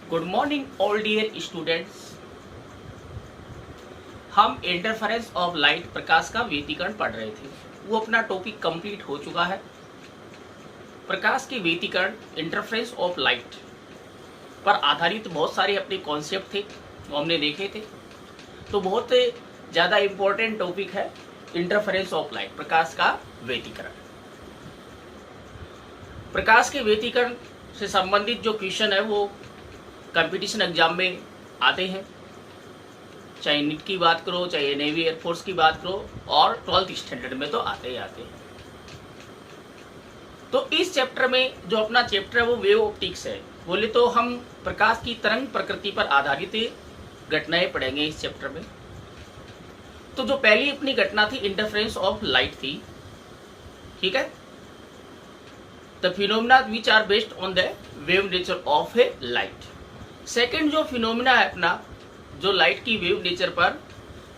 Good morning all dear students. हम interference of light, प्रकाश का व्यतिकरण पढ़ रहे थे। वो अपना टॉपिक कंप्लीट हो चुका है। प्रकाश के व्यतिकरण, इंटरफेरेंस ऑफ लाइट पर आधारित बहुत सारे अपने कॉन्सेप्ट थे, वो हमने देखे थे। तो बहुत ज़्यादा इम्पोर्टेंट टॉपिक है इंटरफेरेंस ऑफ लाइट, प्रकाश का व्यतिकरण। प्रकाश के व्यतिकरण से संबंधित जो क्वेश्चन है वो कंपटीशन एग्जाम में आते हैं, चाहे नीट की बात करो, चाहे नेवी एयरफोर्स की बात करो, और 12th स्टैंडर्ड में तो आते ही आते हैं। तो इस चैप्टर में जो अपना चैप्टर है वो वेव ऑप्टिक्स है। बोले तो हम प्रकाश की तरंग प्रकृति पर आधारित घटनाएं पढ़ेंगे इस चैप्टर में। तो जो पहली अपनी घटना थी इंटरफेरेंस ऑफ लाइट थी, ठीक है। The phenomena which are based on the wave nature of a light. Second जो फिनोमिना है अपना, जो लाइट की वेव नेचर पर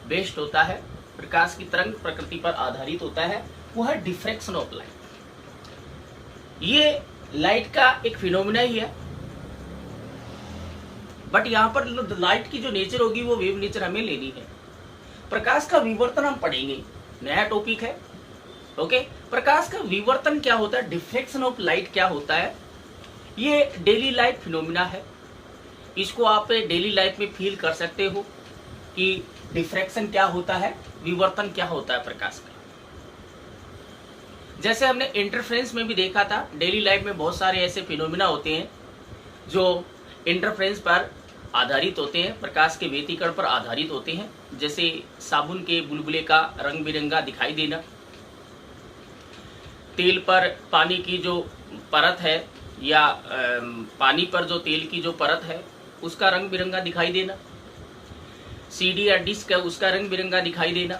बेस्ड होता है, प्रकाश की तरंग प्रकृति पर आधारित होता है, वो है डिफ्रैक्शन ऑफ लाइट। ये लाइट का एक फिनोमिना ही है, बट यहाँ पर लाइट की जो नेचर होगी वो वेव नेचर हमें लेनी है। प्रकाश का विवर्तन हम पढ़ेंगे, नया टॉपिक है। ओके, प्रकाश का विवर्तन क्या होता है, डिफ्रैक्शन ऑफ लाइट क्या होता है, ये डेली लाइफ फिनोमिना है। इसको आप डेली लाइफ में फील कर सकते हो कि डिफ्रैक्शन क्या होता है, विवर्तन क्या होता है प्रकाश का। जैसे हमने इंटरफेरेंस में भी देखा था, डेली लाइफ में बहुत सारे ऐसे फिनोमिना होते हैं जो इंटरफेरेंस पर आधारित होते हैं, प्रकाश के व्यतिकरण पर आधारित होते हैं। जैसे साबुन के बुलबुले का रंग बिरंगा दिखाई देना, तेल पर पानी की जो परत है या पानी पर जो तेल की जो परत है उसका रंग बिरंगा दिखाई देना, सीडी या डिस्क है उसका रंग बिरंगा दिखाई देना।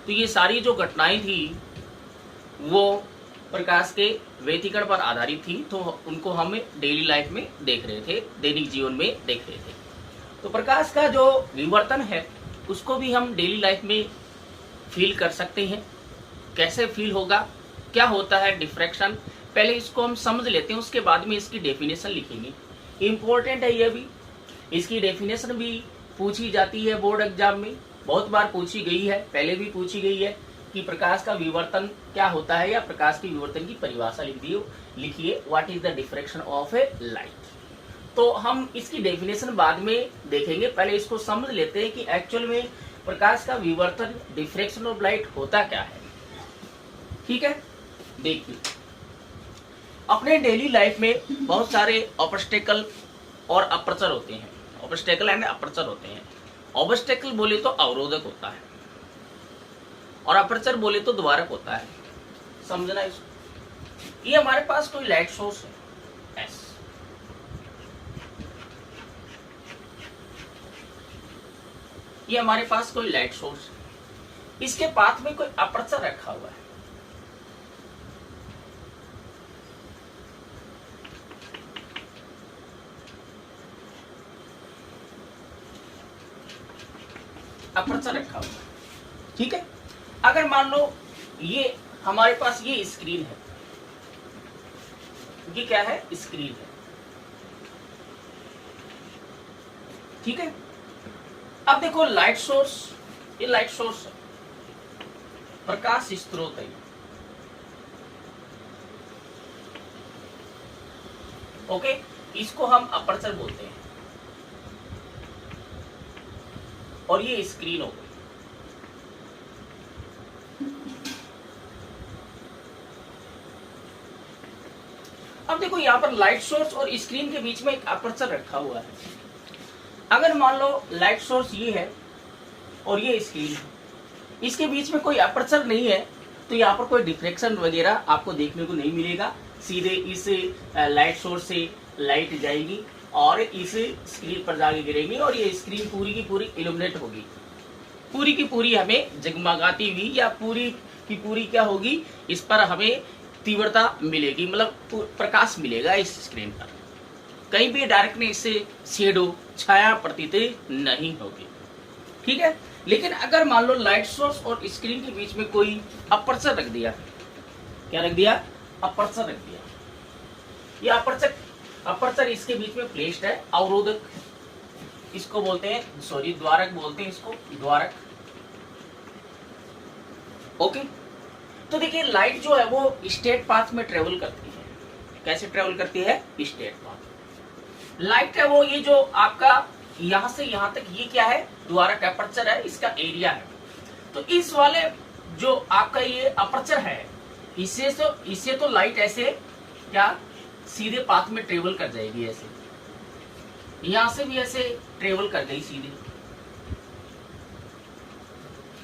तो ये सारी जो घटनाएं थी वो प्रकाश के व्यतिकरण पर आधारित थी, तो उनको हम डेली लाइफ में देख रहे थे, दैनिक जीवन में देख रहे थे। तो प्रकाश का जो विवर्तन है उसको भी हम डेली लाइफ में फील कर सकते हैं। कैसे फील होगा, क्या होता है डिफ्रैक्शन, पहले इसको हम समझ लेते हैं, उसके बाद में इसकी डेफिनेशन लिखेंगे। इम्पोर्टेंट है ये भी, इसकी डेफिनेशन भी पूछी जाती है बोर्ड एग्जाम में, बहुत बार पूछी गई है, पहले भी पूछी गई है कि प्रकाश का विवर्तन क्या होता है, या प्रकाश की विवर्तन की परिभाषा लिखिए, what is the diffraction of a light. तो हम इसकी डेफिनेशन बाद में देखेंगे, पहले इसको समझ लेते हैं कि एक्चुअल में प्रकाश का विवर्तन, डिफ्रैक्शन ऑफ लाइट होता क्या है। ठीक है, देखिए अपने डेली लाइफ में बहुत सारे ऑब्स्टेकल और अपर्चर होते हैं, ऑब्स्टेकल एंड अपर्चर होते हैं। ऑब्स्टेकल बोले तो अवरोधक होता है, और अपर्चर बोले तो द्वारक होता है। समझना इसको। ये हमारे पास कोई लाइट सोर्स है एस, ये हमारे पास कोई लाइट सोर्स है, इसके पाथ में कोई अपर्चर रखा हुआ है। अपर्चर रखा हुआ है, ठीक है। अगर मान लो ये हमारे पास ये स्क्रीन है, ये क्या है, स्क्रीन है, ठीक है। अब देखो लाइट सोर्स, ये लाइट सोर्स है, प्रकाश स्रोत है, ओके। इसको हम अपर्चर बोलते हैं, और ये स्क्रीन हो गई। अब देखो यहाँ पर लाइट सोर्स और स्क्रीन के बीच में एक अपर्चर रखा हुआ है। अगर मान लो लाइट सोर्स ये है और ये स्क्रीन है, इसके बीच में कोई अपर्चर नहीं है, तो यहाँ पर कोई डिफ्रैक्शन वगैरह आपको देखने को नहीं मिलेगा। सीधे इस लाइट सोर्स से लाइट जाएगी और इस स्क्रीन पर जाके गिरेगी, और ये स्क्रीन पूरी की पूरी इल्यूमिनेट होगी, पूरी की पूरी हमें जगमगाती हुई, या पूरी की पूरी क्या होगी, इस पर हमें तीव्रता मिलेगी, मतलब प्रकाश मिलेगा इस स्क्रीन पर। कहीं भी डायरेक्टनेस से शेडो, छाया प्रतीत नहीं होगी, ठीक है। लेकिन अगर मान लो लाइट सोर्स और स्क्रीन के बीच में कोई अपर्चर रख दिया, क्या रख दिया, अपर्चर रख दिया, ये अपर्चर अपर्चर इसके बीच में प्लेस्ड है, अवरोधक इसको बोलते हैं, सॉरी द्वारक बोलते हैं इसको, द्वारक। ओके, तो देखिए लाइट जो है वो स्ट्रेट पाथ में ट्रेवल करती है। कैसे ट्रेवल करती है? Straight path. लाइट है वो ये जो आपका यहां से यहां तक, ये क्या है? द्वारक अपर्चर है, इसका एरिया है। तो इस वाले जो आपका ये अपर्चर है, इससे तो लाइट ऐसे क्या सीधे पाथ में ट्रेवल कर जाएगी, ऐसे यहां से भी ऐसे ट्रेवल कर गई सीधे,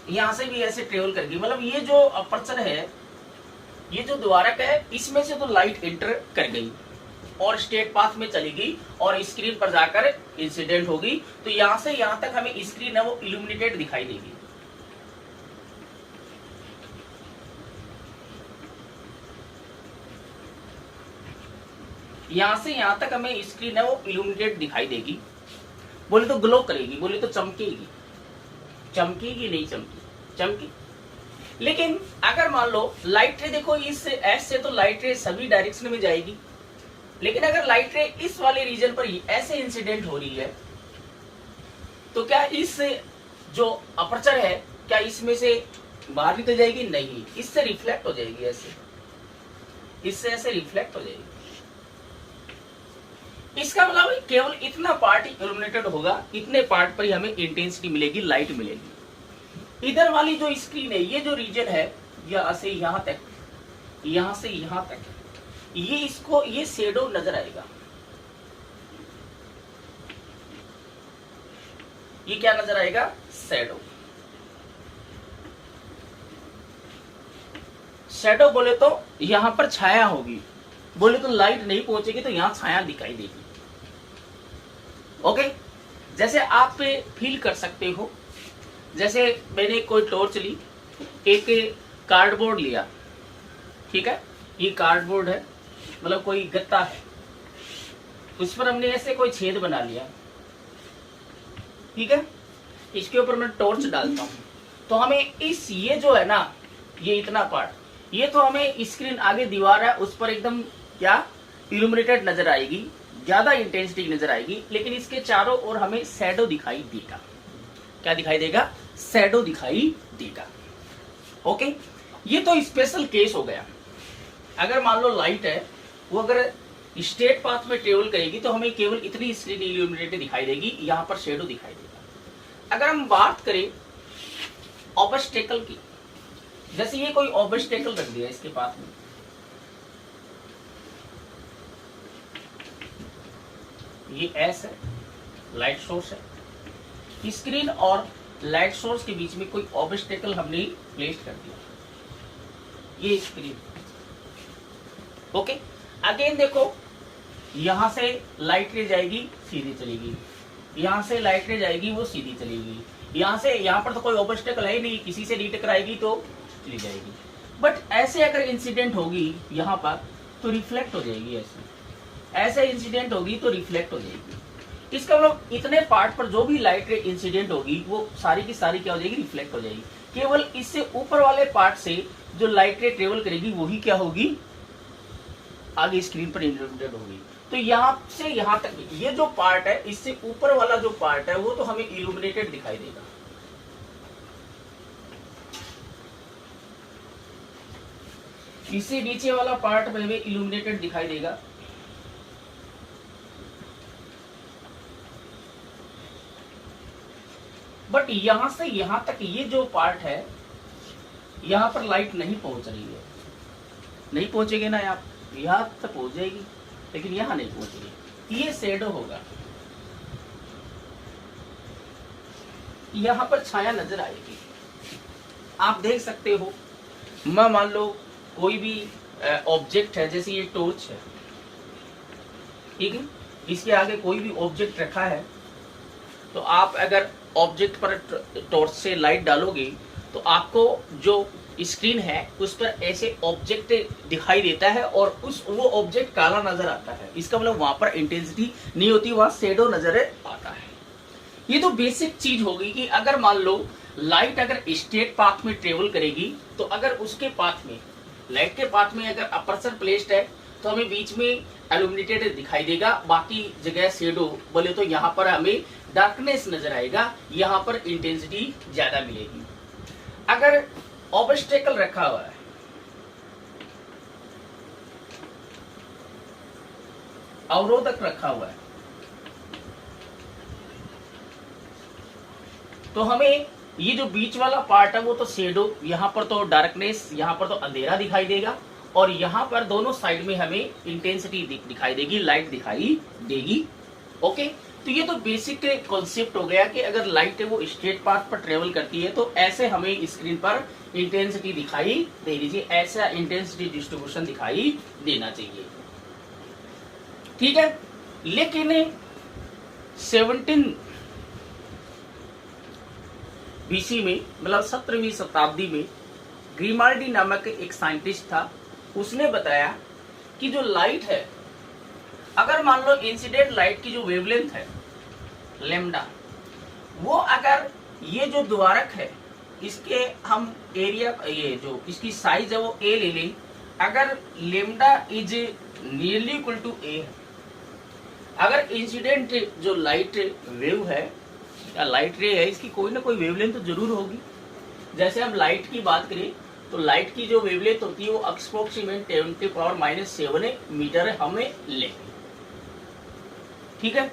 यहां से भी ऐसे ट्रेवल कर गई। मतलब ये जो अपर्चर है, ये जो द्वारक है, इसमें से तो लाइट एंटर कर गई और स्ट्रेट पाथ में चली गई और स्क्रीन पर जाकर इंसिडेंट होगी। तो यहां से यहां तक हमें स्क्रीन है वो इल्यूमिनेटेड दिखाई देगी। यहां से यहां तक हमें स्क्रीन है वो इल्यूमिनेटेड दिखाई देगी। बोले तो ग्लो करेगी, बोले तो चमकेगी। चमकेगी नहीं चमकी, चमकी। लेकिन अगर मान लो लाइट रे, देखो इस एस से तो लाइट रे सभी डायरेक्शन में जाएगी, लेकिन अगर लाइट रे इस वाले रीजन पर ऐसे इंसिडेंट हो रही है, तो क्या इस जो अपर्चर है, क्या इसमें से बाहर निकल जाएगी? नहीं, इससे रिफ्लेक्ट हो जाएगी, ऐसे इससे ऐसे रिफ्लेक्ट हो जाएगी। इसका मतलब केवल इतना पार्ट इल्यूमिनेटेड होगा, इतने पार्ट पर ही हमें इंटेंसिटी मिलेगी, लाइट मिलेगी। इधर वाली जो स्क्रीन है, ये जो रीजन है, यहां से यहां तक, यहां से यहां तक, ये इसको ये शेडो नजर आएगा। ये क्या नजर आएगा? शैडो। शैडो बोले तो यहां पर छाया होगी, बोले तो लाइट नहीं पहुंचेगी तो यहां छाया दिखाई देगी। ओके, जैसे आप फील कर सकते हो, जैसे मैंने कोई टॉर्च ली, एक कार्डबोर्ड लिया, ठीक है, ये कार्डबोर्ड है, मतलब कोई गत्ता है, उस पर हमने ऐसे कोई छेद बना लिया, ठीक है, इसके ऊपर मैं टॉर्च डालता हूं, तो हमें इस ये जो है ना, ये इतना पार्ट, ये तो हमें स्क्रीन आगे दीवार है उस पर एकदम क्या इल्यूमिनेटेड नजर आएगी, ज्यादा इंटेंसिटी नजर आएगी, लेकिन इसके चारों ओर हमें शैडो दिखाई देगा। क्या दिखाई देगा? शैडो दिखाई देगा। ओके, ये तो स्पेशल केस हो गया। अगर मान लो लाइट है वो अगर स्ट्रेट पाथ में ट्रेवल करेगी तो हमें केवल इतनी स्क्रीन इल्यूमिनेटेड दिखाई देगी, यहां पर शैडो दिखाई देगा। अगर हम बात करें ऑब्स्टेकल की, जैसे ये कोई ऑब्स्टेकल रख दिया इसके पाथ में, ये एस है, लाइट सोर्स है, स्क्रीन और लाइट सोर्स के बीच में कोई ऑब्स्टेकल हमने प्लेस कर दिया, ये स्क्रीन। ओके, अगेन देखो, यहां से लाइट रे जाएगी, सीधी चलेगी, यहां से लाइट रे जाएगी, वो सीधी चलेगी, यहां से यहां पर तो कोई ऑब्स्टेकल है ही नहीं, किसी से नहीं टकराएगी तो चली जाएगी। बट ऐसे अगर इंसिडेंट होगी यहां पर तो रिफ्लेक्ट हो जाएगी, ऐसे इंसिडेंट होगी तो रिफ्लेक्ट हो जाएगी। इसका मतलब इतने पार्ट पर जो भी लाइट रे इंसिडेंट होगी वो सारी की सारी क्या हो जाएगी? रिफ्लेक्ट हो जाएगी। केवल इससे ऊपर वाले पार्ट से जो लाइट रे ट्रेवल करेगी वही क्या होगी? आगे स्क्रीन पर इल्यूमिनेटेड होगी। तो यहां से यहां तक ये जो पार्ट है, इससे ऊपर वाला जो पार्ट है वो तो हमें इल्यूमिनेटेड दिखाई देगा। इससे नीचे वाला पार्ट में हमें इल्यूमिनेटेड दिखाई देगा। बट यहां से यहां तक ये जो पार्ट है, यहां पर लाइट नहीं पहुंच रही है, नहीं पहुंचेगी ना, यहां तक पहुंच जाएगी लेकिन यहां नहीं पहुंचेगी, ये शैडो होगा, यहां पर छाया नजर आएगी। आप देख सकते हो, मैं मान लो कोई भी ऑब्जेक्ट है, जैसे ये टॉर्च है, ठीक है, इसके आगे कोई भी ऑब्जेक्ट रखा है, तो आप अगर ऑब्जेक्ट पर टॉर्च से लाइट डालोगे तो आपको जो स्क्रीन है उस पर ऐसे ऑब्जेक्ट दिखाई देता है और वो ऑब्जेक्ट काला नजर आता है। इसका मतलब वहां पर इंटेंसिटी नहीं होती, वहां शैडो नजर आता है। ये तो बेसिक चीज होगी कि अगर मान लो लाइट अगर स्ट्रेट पाथ में ट्रेवल करेगी तो अगर उसके पाथ में, लाइट के पाथ में अगर अपर्चर प्लेस्ड है तो हमें बीच में इल्यूमिनेटेड दिखाई देगा, बाकी जगह शेडो बोले तो यहाँ पर हमें डार्कनेस नजर आएगा, यहाँ पर इंटेंसिटी ज्यादा मिलेगी। अगर ऑब्स्टेकल रखा हुआ है, अवरोधक रखा हुआ है, तो हमें ये जो बीच वाला पार्ट है वो तो शेडो, यहाँ पर तो डार्कनेस, यहाँ पर तो अंधेरा दिखाई देगा, और यहाँ पर दोनों साइड में हमें इंटेंसिटी दिखाई देगी, लाइट दिखाई देगी। ओके, तो ये तो बेसिक कॉन्सेप्ट हो गया कि अगर लाइट है वो स्ट्रेट पाथ पर ट्रेवल करती है तो ऐसे हमें स्क्रीन पर इंटेंसिटी दिखाई दे दीजिए, ऐसा इंटेंसिटी डिस्ट्रीब्यूशन दिखाई देना चाहिए। ठीक है, लेकिन 17 बीसी में, मतलब 17वीं शताब्दी में ग्रिमाल्डी नामक एक साइंटिस्ट था, उसने बताया कि जो लाइट है, अगर मान लो इंसिडेंट लाइट की जो वेवलेंथ है लैम्डा, वो अगर ये जो द्वारक है इसके हम एरिया, ये जो इसकी साइज है वो ए ले लें, अगर lambda is nearly equal to A, अगर इंसिडेंट जो लाइट वेव है या लाइट रे है, इसकी कोई ना कोई वेवलेंथ तो जरूर होगी। जैसे हम लाइट की बात करें तो लाइट की जो वेवलेंथ होती है वो अप्रोक्सीमेट 10⁻⁷ मीटर हमें लेंगे। ठीक है,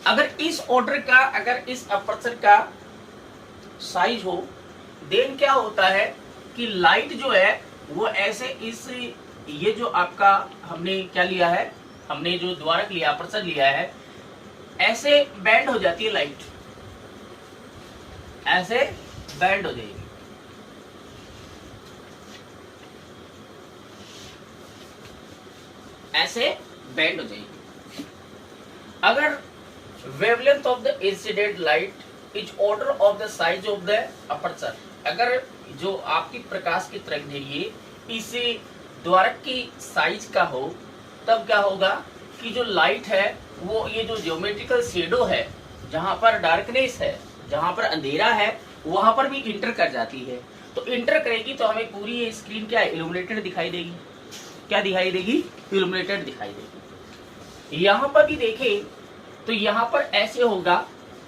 अगर इस ऑर्डर का, अगर इस अपर्चर का साइज हो, देन क्या होता है कि लाइट जो है वो ऐसे इस, ये जो आपका हमने क्या लिया है, हमने जो द्वारक लिया, अपर्चर लिया है, ऐसे बैंड हो जाती है लाइट, ऐसे बैंड हो जाएगी। ऐसे बैंड हो जाएगी। अगर wavelength of the incident light is order of the size of the aperture, अगर जो आपकी प्रकाश की तरंग है ये इस द्वारक की साइज का हो, तब क्या होगा कि जो लाइट है वो ये जो ज्योमेट्रिकल शेडो है, जहां पर डार्कनेस है, जहां पर अंधेरा है, वहां पर भी इंटर कर जाती है। तो इंटर करेगी तो हमें पूरी ये स्क्रीन क्या इल्यूमिनेटेड दिखाई देगी। क्या दिखाई देगी? इल्यूमिनेटेड दिखाई देगी। यहां पर भी देखें तो यहां पर ऐसे होगा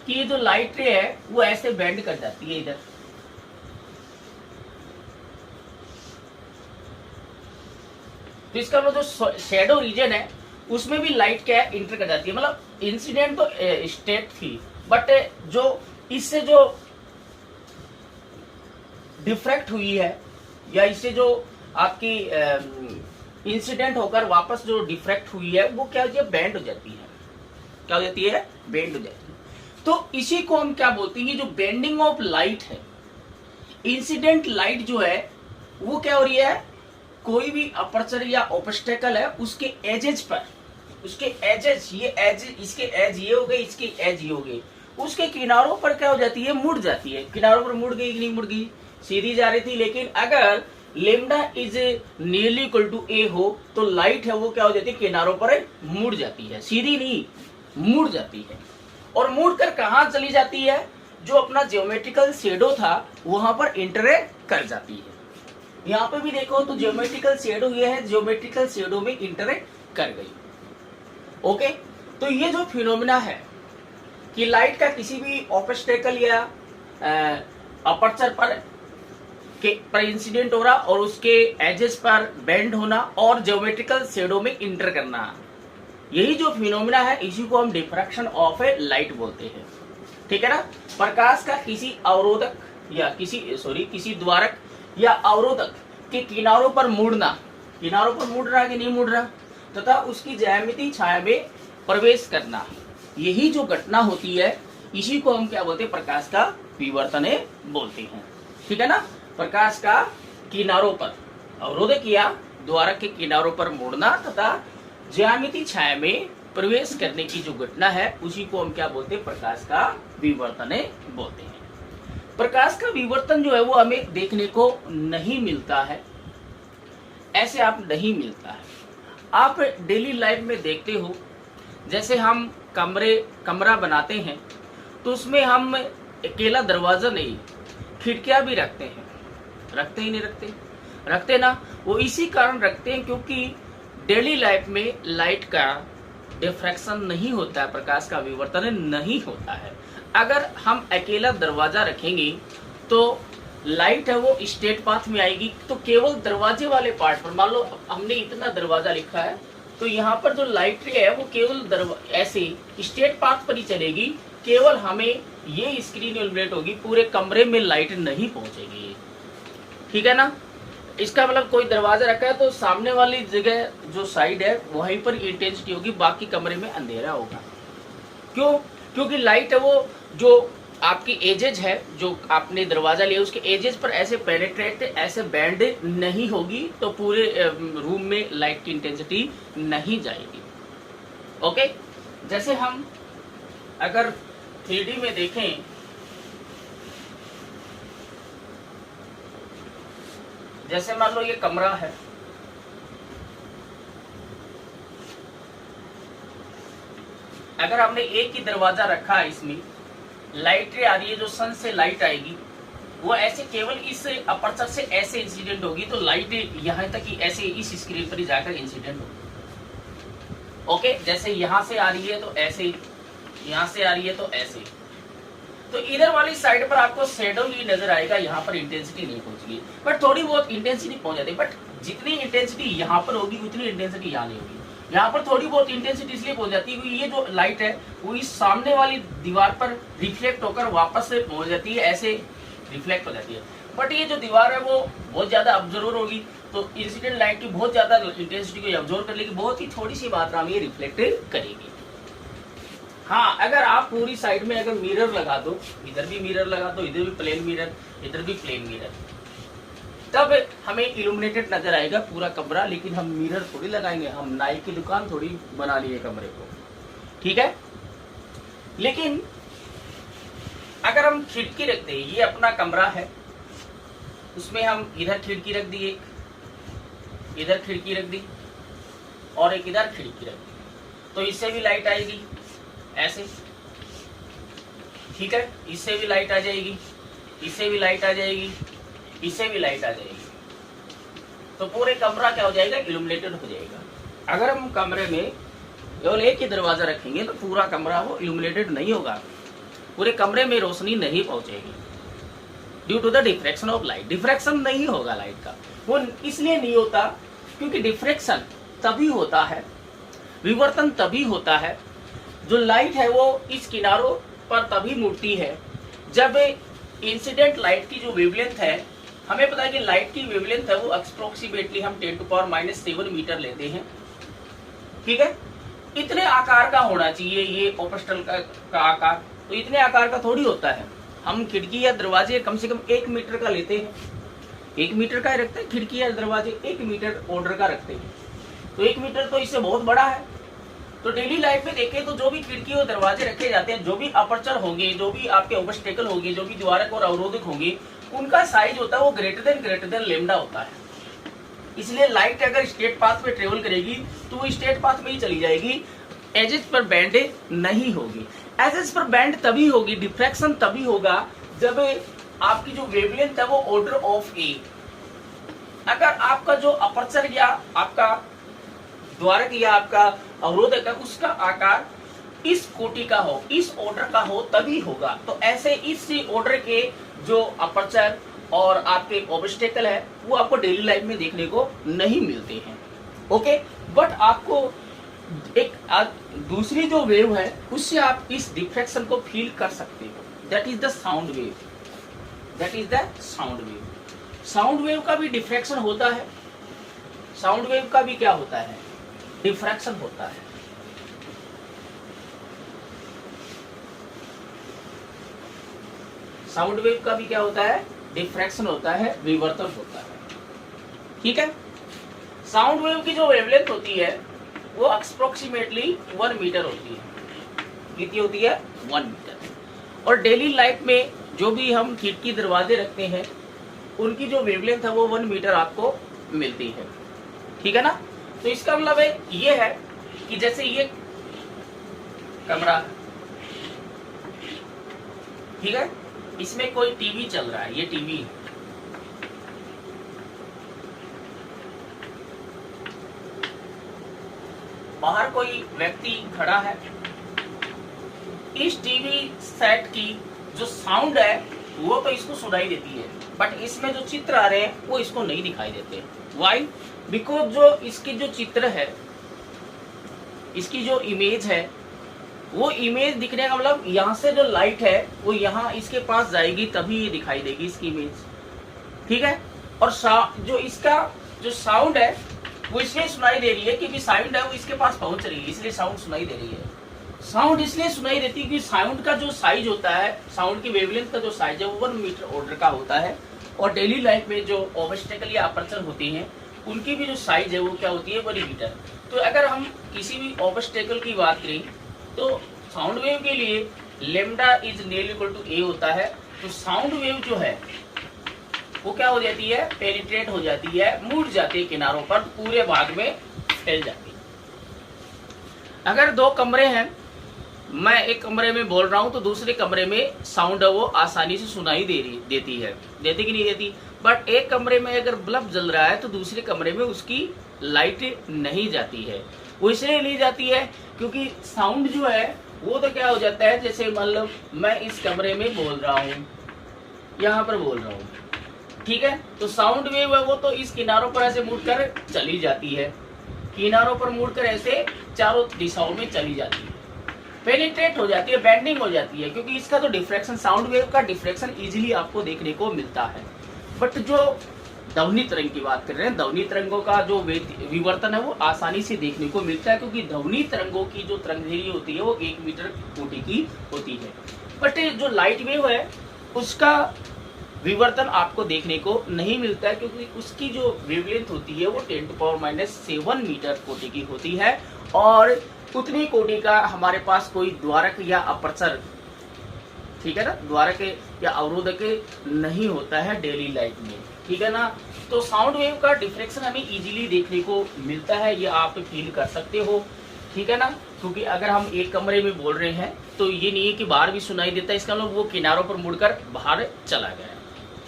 कि ये जो लाइट रे है वो ऐसे बेंड कर जाती है इधर, तो इसका मतलब जो शेडो रीजन है उसमें भी लाइट क्या है, इंटर कर जाती है। मतलब इंसिडेंट तो स्टेट थी, बट जो इससे जो डिफ्रैक्ट हुई है या इससे जो आपकी इंसिडेंट होकर वापस जो डिफ्रैक्ट हुई है वो क्या होती है, बैंड हो जाती है। क्या हो जाती है? बैंड हो जाती है। तो इसी को हम क्या बोलते हैं, जो बेंडिंग ऑफ लाइट है, इंसिडेंट लाइट जो है वो क्या हो रही है, कोई भी अपर्चर या ऑब्स्टेकल है उसके एजेस पर, उसके एजेस, ये एज, इसके एज ये हो गए, इसके एज ये हो गए, उसके किनारों पर क्या हो जाती है, मुड़ जाती है। किनारों पर मुड़ गई कि नहीं मुड़ गई, सीधी जा रही थी, लेकिन अगर lambda is nearly equal to A हो तो लाइट है वो क्या हो जाती है, किनारों पर मुड़ जाती है, सीधी नहीं मुड़ जाती है। और मुड़ कर कहां चली जाती है, जो अपना ज्योमेट्रिकल शेडो था वहां पर इंटरेक्ट कर जाती है। यहाँ पे भी देखो तो ज्योमेट्रिकल शेडो ये है, ज्योमेट्रिकल शेडो में इंटरेक्ट कर गई। ओके, तो ये जो फिनोमिना है कि लाइट का किसी भी ऑब्स्टेकल या अपर्चर पर इंसिडेंट हो रहा और उसके एजेस पर बेंड होना और ज्योमेट्रिकल शेडो में इंटर करना, यही जो फिनोमिना है इसी को हम डिफ्रैक्शन ऑफ ए लाइट बोलते हैं। ठीक है ना। प्रकाश का किसी अवरोधक या किसी द्वारक या अवरोधक के किनारों पर मुड़ना, किनारों पर मुड़ रहा कि नहीं मुड़ रहा, तथा उसकी ज्यामिति छाया में प्रवेश करना, यही जो घटना होती है इसी को हम क्या बोलते हैं, प्रकाश का विवर्तन बोलते हैं। ठीक है ना। प्रकाश का किनारों पर, अवरोधक या द्वारक के किनारों पर मुड़ना तथा ज्यामिति छाया में प्रवेश करने की जो घटना है उसी को हम क्या बोलते हैं, प्रकाश का विवर्तन बोलते हैं। प्रकाश का विवर्तन जो है वो हमें देखने को नहीं मिलता है, ऐसे आप नहीं मिलता है। आप डेली लाइफ में देखते हो, जैसे हम कमरा बनाते हैं तो उसमें हम अकेला दरवाजा नहीं, खिड़कियां भी रखते हैं, रखते ही नहीं रखते ना। वो इसी कारण रखते हैं क्योंकि डेली लाइफ में लाइट का डिफ्रैक्शन नहीं होता है, प्रकाश का विवर्तन नहीं होता है। अगर हम अकेला दरवाजा रखेंगे तो लाइट है वो स्ट्रेट पाथ में आएगी, तो केवल दरवाजे वाले पार्ट पर, मान लो हमने इतना दरवाजा लिखा है तो यहाँ पर जो लाइट रे है वो केवल ऐसे स्ट्रेट पाथ पर ही चलेगी, केवल हमें ये स्क्रीन इल्यूमिनेट होगी, पूरे कमरे में लाइट नहीं पहुंचेगी। ठीक है ना। इसका मतलब कोई दरवाजा रखा है तो सामने वाली जगह जो साइड है वहीं पर इंटेंसिटी होगी, बाकी कमरे में अंधेरा होगा। क्यों? क्योंकि लाइट है वो जो आपकी एजेज है, जो आपने दरवाजा लिया उसके एजेज पर ऐसे पेनिट्रेट, ऐसे बैंड नहीं होगी, तो पूरे रूम में लाइट की इंटेंसिटी नहीं जाएगी। ओके। जैसे हम अगर 3D में देखें, जैसे मान लो ये कमरा है, अगर हमने एक ही दरवाजा रखा है, इसमें लाइट आ रही है, जो सन से लाइट आएगी वो ऐसे केवल इस अपर्चर से ऐसे इंसिडेंट होगी, तो लाइट यहाँ तक ही ऐसे इस स्क्रीन पर ही जाकर इंसिडेंट होगी। ओके। जैसे यहाँ से आ रही है तो ऐसे, यहाँ से आ रही है तो ऐसे, तो इधर वाली साइड पर आपको शेडो ही नजर आएगा, यहाँ पर इंटेंसिटी नहीं पहुंचेगी, बट थोड़ी बहुत इंटेंसिटी पहुंच जाती है। बट जितनी इंटेंसिटी यहाँ पर होगी उतनी इंटेंसिटी यहाँ नहीं होगी। यहाँ पर थोड़ी बहुत इंटेंसिटी इसलिए पहुंच जाती है क्योंकि ये जो लाइट है वो इस सामने वाली दीवार पर रिफ्लेक्ट होकर वापस से पहुंच जाती है, ऐसे रिफ्लेक्ट हो जाती है। बट ये जो दीवार है वो बहुत ज्यादा ऑब्जर्वर होगी, तो इंसिडेंट लाइट की बहुत ज्यादा इंटेंसिटी को ऑब्जर्व कर लेगी, बहुत ही थोड़ी सी मात्रा में ये रिफ्लेक्ट करेगी। हाँ, अगर आप पूरी साइड में अगर मिरर लगा दो, इधर भी मिरर लगा दो, इधर भी प्लेन मिरर, इधर भी प्लेन मिरर, तब हमें इल्यूमिनेटेड नजर आएगा पूरा कमरा। लेकिन हम मिरर थोड़ी लगाएंगे, हम नाई की दुकान थोड़ी बना लिए कमरे को। ठीक है। लेकिन अगर हम खिड़की रखते हैं, ये अपना कमरा है, उसमें हम इधर खिड़की रख दी, एक इधर खिड़की रख दी और एक इधर खिड़की रख दी, तो इससे भी लाइट आएगी ऐसे। ठीक है। इससे भी लाइट आ जाएगी, इससे भी लाइट आ जाएगी, इससे भी लाइट आ जाएगी, तो पूरे कमरा क्या हो जाएगा? इल्यूमिनेटेड हो जाएगा। अगर हम कमरे में केवल एक ही दरवाजा रखेंगे तो पूरा कमरा वो इल्यूमिनेटेड नहीं होगा, पूरे कमरे में रोशनी नहीं पहुंचेगी, due to the diffraction of light. Diffraction नहीं होगा लाइट का, वो इसलिए नहीं होता क्योंकि डिफ्रैक्शन तभी होता है, विवर्तन तभी होता है, जो लाइट है वो इस किनारों पर तभी मुड़ती है जब इंसिडेंट लाइट की जो वेवलेंथ है, हमें पता है कि लाइट की वेवलेंथ है वो अप्रोक्सीमेटली हम 10⁻⁷ मीटर लेते हैं। ठीक है। इतने आकार का होना चाहिए ये ओपस्टल का आकार, तो इतने आकार का थोड़ी होता है। हम खिड़की या दरवाजे कम से कम 1 मीटर का लेते हैं, 1 मीटर का रखते हैं, खिड़की या दरवाजे 1 मीटर ऑर्डर का रखते हैं, तो 1 मीटर तो इससे बहुत बड़ा है। तो डेली लाइफ में देखें तो जो भी खिड़की और दरवाजे रखे जाते हैं, जो भी अपर्चर होंगे, जो भी आपके ऑब्स्टेकल होंगे, जो भी द्वारक और अवरोधक होंगे, उनका साइज होता है वो ग्रेटर देन लैम्डा होता है। इसलिए लाइट अगर स्ट्रेट पाथ में ट्रेवल करेगी तो वो स्ट्रेट पाथ में ही चली जाएगी, एजेस पर बैंड नहीं होगी। एजेस पर बैंड तभी होगी, डिफ्रैक्शन तभी होगा जब आपकी जो वेवलेंथ है वो ऑर्डर ऑफ ए, अगर आपका जो अपर्चर या आपका द्वारक या आपका अवरोधक है उसका आकार इस कोटि का हो, इस ऑर्डर का हो, तभी होगा। तो ऐसे इस ऑर्डर के जो अपर्चर और आपके ऑब्स्टेकल है वो आपको डेली लाइफ में देखने को नहीं मिलते हैं। ओके। बट आपको एक दूसरी जो वेव है उससे आप इस डिफ्रैक्शन को फील कर सकते हो, that is the sound wave, that is the sound wave. Sound wave का भी डिफ्रैक्शन होता है, साउंड वेव का भी क्या होता है? डिफ्रैक्शन होता है। साउंड वेव का भी क्या होता है? डिफ्रैक्शन होता है, विवर्तन होता है। ठीक है। साउंड वेव की जो वेवलेंथ होती है वो अप्रोक्सीमेटली 1 मीटर होती है। कितनी होती है? 1 मीटर। और डेली लाइफ में जो भी हम खिड़की दरवाजे रखते हैं उनकी जो वेवलेंथ है वो 1 मीटर आपको मिलती है। ठीक है ना। तो इसका मतलब ये है कि जैसे ये कमरा, ठीक है, इसमें कोई टीवी चल रहा है, ये टीवी है, व्यक्ति खड़ा है, इस टीवी सेट की जो साउंड है वो तो इसको सुनाई देती है, बट इसमें जो चित्र आ रहे हैं वो इसको नहीं दिखाई देते। वाई? बिकॉज जो इसकी जो चित्र है, इसकी जो इमेज है, वो इमेज दिखने का मतलब यहाँ से जो लाइट है वो यहाँ इसके पास जाएगी तभी ये दिखाई देगी इसकी इमेज, ठीक है। और जो इसका जो साउंड है वो इसलिए सुनाई दे रही है क्योंकि साउंड है वो इसके पास पहुंच रही है, इसलिए साउंड सुनाई दे रही है। साउंड इसलिए सुनाई देती है क्योंकि साउंड का जो साइज होता है, साउंड की वेवलेंथ का जो साइज है वो 1 मीटर ऑर्डर का होता है। और डेली लाइफ में जो ऑब्स्टेकल या अपर्चर होती हैं उनकी भी जो साइज है वो क्या होती है, 1 मीटर। तो अगर हम किसी भी ऑब्स्टेकल की बात करें तो साउंड वेव के लिए lambda is nearly equal to A होता है। तो साउंड वेव जो है वो क्या हो जाती है, पेनिट्रेट हो जाती है, मुड़ जाती है किनारों पर, पूरे भाग में फैल जाती है। अगर 2 कमरे हैं, मैं एक कमरे में बोल रहा हूं तो दूसरे कमरे में साउंड वो आसानी से सुनाई देती है, देती कि नहीं देती। बट एक कमरे में अगर बल्ब जल रहा है तो दूसरे कमरे में उसकी लाइट नहीं जाती है। वो इसलिए नहीं जाती है क्योंकि साउंड जो है वो तो क्या हो जाता है, जैसे मतलब मैं इस कमरे में बोल रहा हूँ, यहाँ पर बोल रहा हूँ, ठीक है। तो साउंड वेव है वो तो इस किनारों पर ऐसे मुड़कर चली जाती है, किनारों पर मुड़कर ऐसे चारों दिशाओं में चली जाती है, पेनिट्रेट हो जाती है, बेंडिंग हो जाती है, क्योंकि इसका तो डिफ्रैक्शन, साउंड वेव का डिफ्रैक्शन इजीली आपको देखने को मिलता है। बट जो ध्वनि तरंग की बात कर रहे हैं, ध्वनि तरंगों का जो विवर्तन है वो आसानी से देखने को मिलता है, क्योंकि ध्वनि तरंगों की जो तरंगधैर्घ्य होती है वो 1 मीटर कोटि की होती है। बट जो लाइट वेव है उसका विवर्तन आपको देखने को नहीं मिलता है, क्योंकि उसकी जो वेवलेंथ होती है वो 10⁻⁷ मीटर कोटि की होती है, और उतनी कोटि का हमारे पास कोई द्वारक या अपर्चर, ठीक है ना, द्वारक या अवरोधक नहीं होता है डेली लाइफ में, ठीक है ना। तो साउंड वेव का डिफ्रैक्शन हमें इजीली देखने को मिलता है, ये आप फील कर सकते हो, ठीक है ना। क्योंकि अगर हम एक कमरे में बोल रहे हैं तो ये नहीं है कि बाहर भी सुनाई देता है, इसका मतलब वो किनारों पर मुड़कर बाहर चला गया,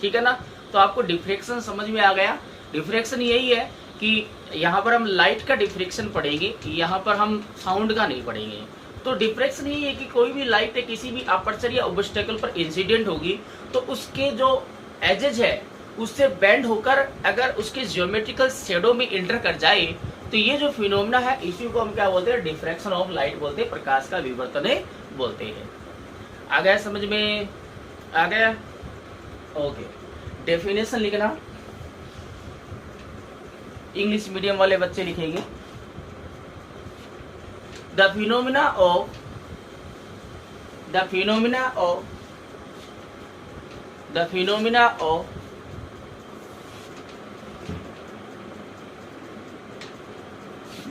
ठीक है ना। तो आपको डिफ्रैक्शन समझ में आ गया। डिफ्रैक्शन यही है कि यहाँ पर हम लाइट का डिफ्रैक्शन पढ़ेंगे, यहाँ पर हम साउंड का नहीं पढ़ेंगे। तो डिफ्रैक्शन यही है कि कोई भी लाइट किसी भी अपर्चर या ऑब्स्टेकल पर इंसिडेंट होगी तो उसके जो एजेज है उससे बेंड होकर अगर उसके ज्योमेट्रिकल शेडो में इंटर कर जाए तो ये जो फिनोमेना है इसी को हम क्या बोलते हैं, डिफ्रैक्शन ऑफ लाइट बोलते हैं, प्रकाश का विवर्तन बोलते हैं। आ गया समझ में? आ गया? ओके। डेफिनेशन लिखना, इंग्लिश मीडियम वाले बच्चे लिखेंगे। The phenomena of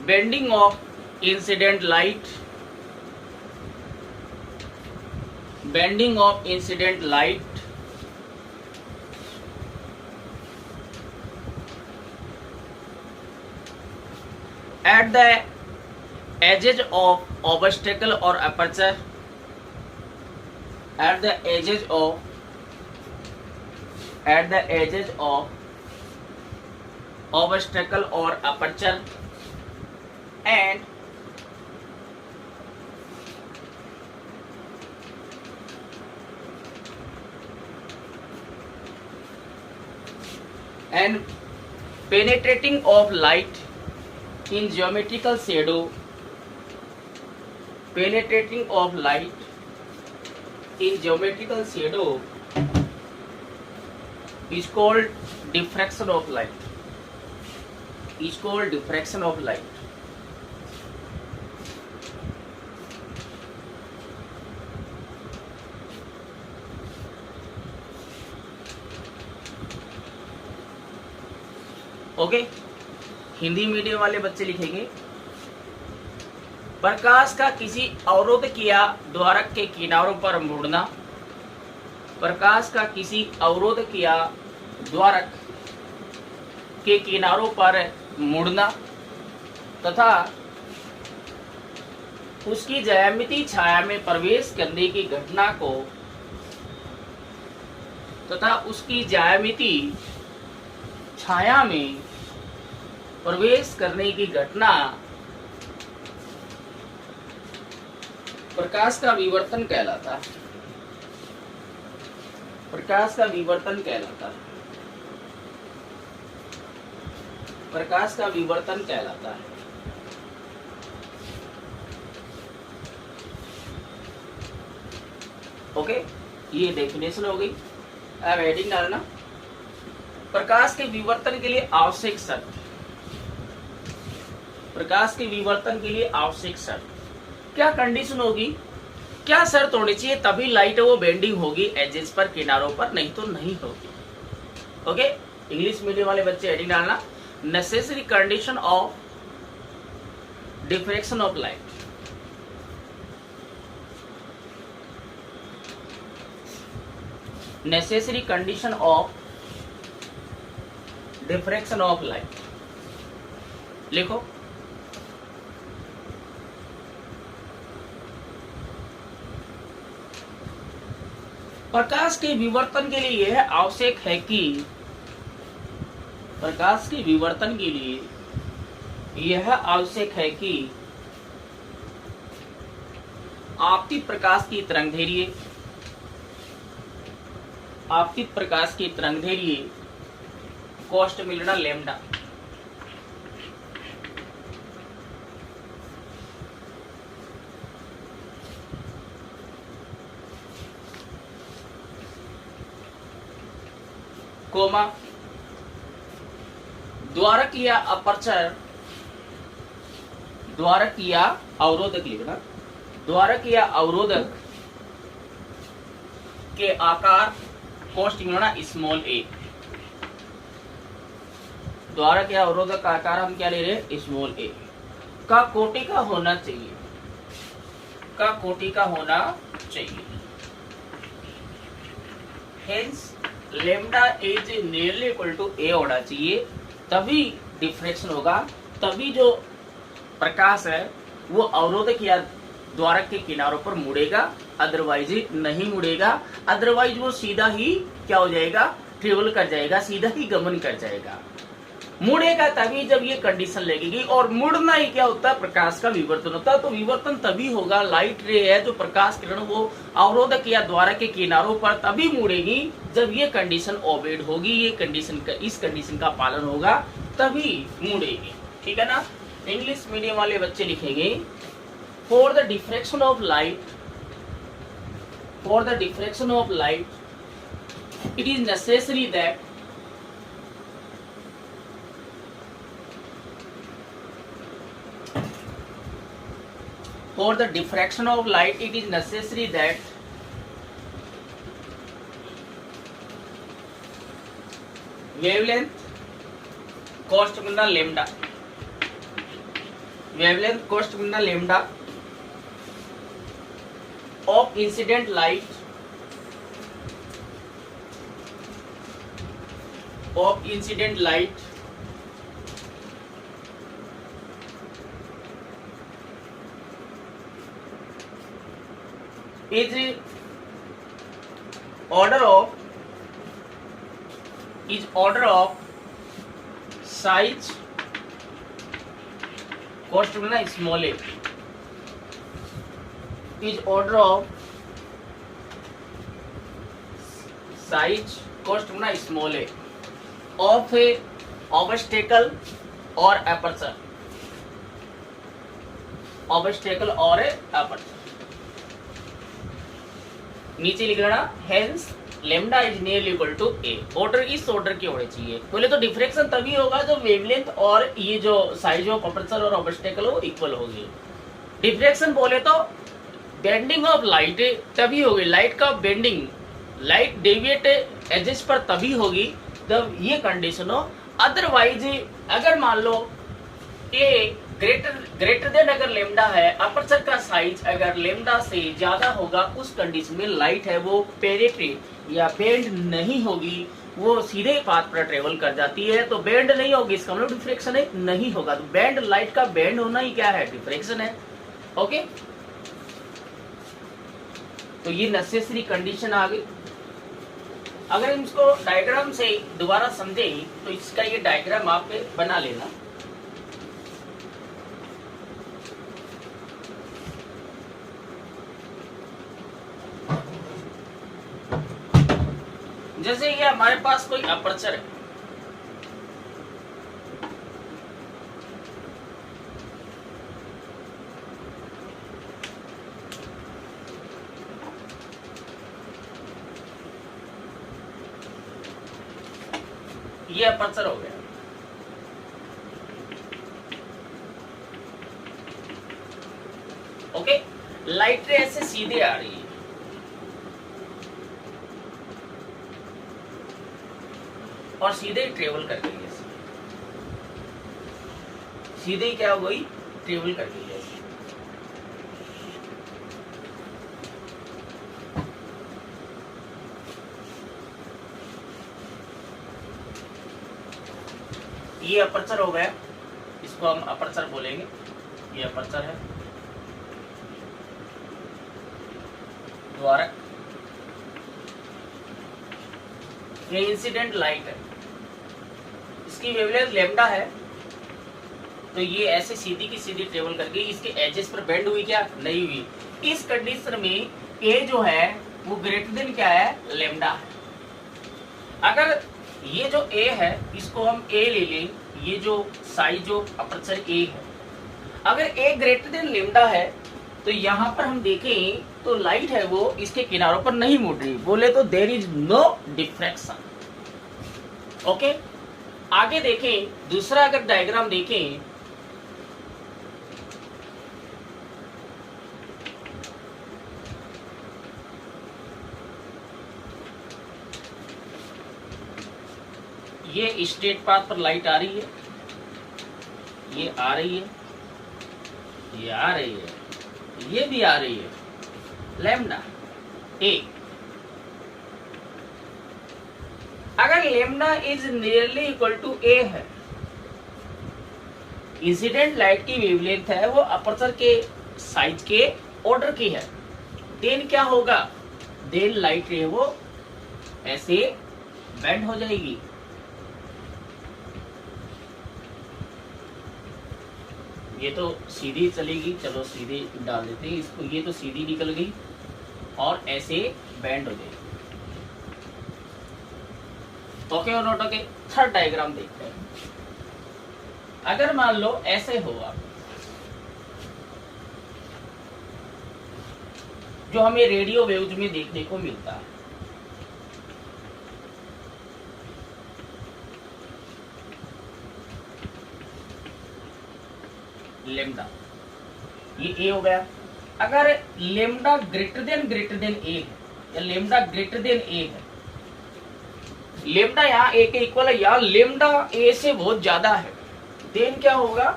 bending of incident light at the edges of obstacle or aperture, at the edges of obstacle or aperture, and penetrating of light in geometrical shadow, penetrating of light in geometrical shadow is called diffraction of light, is called diffraction of light. Okay. Hindi medium वाले बच्चे लिखेंगे, प्रकाश का किसी अवरोधक या द्वारक के किनारों पर मुड़ना, प्रकाश का किसी अवरोधक या द्वारक के किनारों पर मुड़ना तथा उसकी ज्यामिति छाया में प्रवेश करने की घटना को, तथा उसकी ज्यामिति छाया में प्रवेश करने की घटना प्रकाश का विवर्तन कहलाता है, प्रकाश का विवर्तन कहलाता है, प्रकाश का विवर्तन कहलाता है। ओके, ये डेफिनेशन हो गई। अब हेडिंग डालना, प्रकाश के विवर्तन के लिए आवश्यक शर्त, प्रकाश के विवर्तन के लिए आवश्यक शर्त क्या कंडीशन होगी, क्या शर्त होनी चाहिए तभी लाइट वो बेंडिंग होगी एजेस पर, किनारों पर, नहीं तो नहीं होगी। ओके, इंग्लिश मीडियम वाले बच्चे हेडिंग डालना, necessary condition of diffraction of light, necessary condition of diffraction of light. लिखो, प्रकाश के विवर्तन के लिए यह आवश्यक है कि, प्रकाश के विवर्तन के लिए यह आवश्यक है कि आपतित प्रकाश की तरंगदैर्घ्य, आपतित प्रकाश की तरंगदैर्घ्य कॉस्ट मिलना लैम्डा, कोमा द्वारक या अपर्चर, द्वारक या अवरोधक लिखना, द्वारक या अवरोधक के आकार कॉस्ट मिलना स्मॉल ए, द्वारक या अवरोधक का आकार हम क्या ले रहे हैं, स्मॉल ए, का कोटि का होना चाहिए, का कोटि का होना चाहिए। Hence lambda is nearly equal to A होना चाहिए, तभी डिफ्रैक्शन होगा, तभी जो प्रकाश है वो अवरोधक या द्वारक के किनारों पर मुड़ेगा, अदरवाइज नहीं मुड़ेगा, अदरवाइज वो सीधा ही क्या हो जाएगा, ट्रेवल कर जाएगा, सीधा ही गमन कर जाएगा। मुड़ेगा तभी जब ये कंडीशन लगेगी, और मुड़ना ही क्या होता है, प्रकाश का विवर्तन होता है। तो विवर्तन तभी होगा, लाइट रे है जो प्रकाश किरण वो अवरोधक या द्वारक के किनारों पर तभी मुड़ेगी जब ये कंडीशन ओबेड होगी, ये कंडीशन का, इस कंडीशन का पालन होगा तभी मुड़ेगी। ठीक है ना। इंग्लिश मीडियम वाले बच्चे लिखेंगे, for the diffraction of light, for the diffraction of light it is necessary that, for the diffraction of light it is necessary that wavelength cost Guna lambda, wavelength cost Guna lambda of incident light, of incident light is order of size cost Guna small a, is order of size cost Guna small a of a obstacle or aperture, obstacle or a aperture। नीचे लिख लेना, hence lambda is nearly equal to a, order इस order की होनी चाहिए। बोले तो diffraction तभी होगा जब वेवलेंथ और ये जो साइज ऑफ अपर्चर और ऑब्स्टेकल हो इक्वल होगी। डिफ्रैक्शन बोले तो बेंडिंग ऑफ लाइट तभी होगी, लाइट का बेंडिंग, लाइट डेविएट एजेस पर तभी होगी जब ये कंडीशन हो। अदरवाइज अगर मान लो ए ग्रेटर देन अगर लेमडा है, अपर्चर का साइज अगर लेमडा से ज्यादा होगा, उस कंडीशन में लाइट है वो पेनिट्रेट या बेंड नहीं होगी, वो सीधे पाथ पर ट्रेवल कर जाती है। तो बेंड नहीं होगी, इसका मतलब डिफ्रैक्शन है नहीं होगा। तो बेंड, लाइट का बेंड होना ही क्या है, डिफ्रैक्शन है। ओके, तो ये नेसेसरी कंडीशन आ गई। अगर इसको डायग्राम से दोबारा समझे तो इसका ये डायग्राम आप बना लेना। जैसे ये हमारे पास कोई अपर्चर है, ये अपर्चर हो गया। ओके, लाइट रे ऐसे सीधे आ रही है, और सीधे ही ट्रेवल कर गई है, सीधे ही क्या हो गई, ट्रेवल कर गई है। ये अपर्चर हो गया, इसको हम अपर्चर बोलेंगे, ये अपर्चर है। द्वारक, ये इंसिडेंट लाइट है, इसकी वेवलेंथ लैम्डा है, तो ये ऐसे सीधी की सीधी ट्रेवल कर गई, इसके एजेस पर बेंड हुई क्या, नहीं हुई। इस कंडीशन में ए जो है वो ग्रेटर देन क्या है, लैम्डा है। अगर ये जो ए है इसको हम ए ले लें, ये जो साइज ऑफ अपर्चर ए है, अगर ए ग्रेटर देन लैम्डा है तो यहाँ पर हम देखें तो लाइट है वो इसके किनारों पर नहीं मुड़ रही, बोले तो there is no diffraction. Okay, आगे देखें, दूसरा अगर डायग्राम देखें, ये स्ट्रेट पाथ पर लाइट आ रही है, ये आ रही है, ये आ रही है, ये भी आ रही है, लैम्डा ए। अगर lambda is nearly equal to A है, इंसिडेंट लाइट की वेवलेंथ है वो अपर्चर के साइज के ऑर्डर की है, देन क्या होगा, देन लाइट रे वो ऐसे बेंड हो जाएगी। ये तो सीधी चलेगी, चलो सीधे डाल देते हैं इसको, ये तो सीधी निकल गई और ऐसे बैंड हो जाएगी। ओके और नोट ओके। थर्ड डायग्राम देखते हैं। अगर मान लो ऐसे हो आप, जो हमें रेडियो वेव्स में देखने को मिलता है, लेमडा, ये ए हो गया। अगर लेमडा ग्रेटर देन ए है, या लेमडा ग्रेटर देन ए है, लेमडा यहाँ ए के इक्वल है, या लेमडा ए से बहुत ज्यादा है, देन क्या होगा,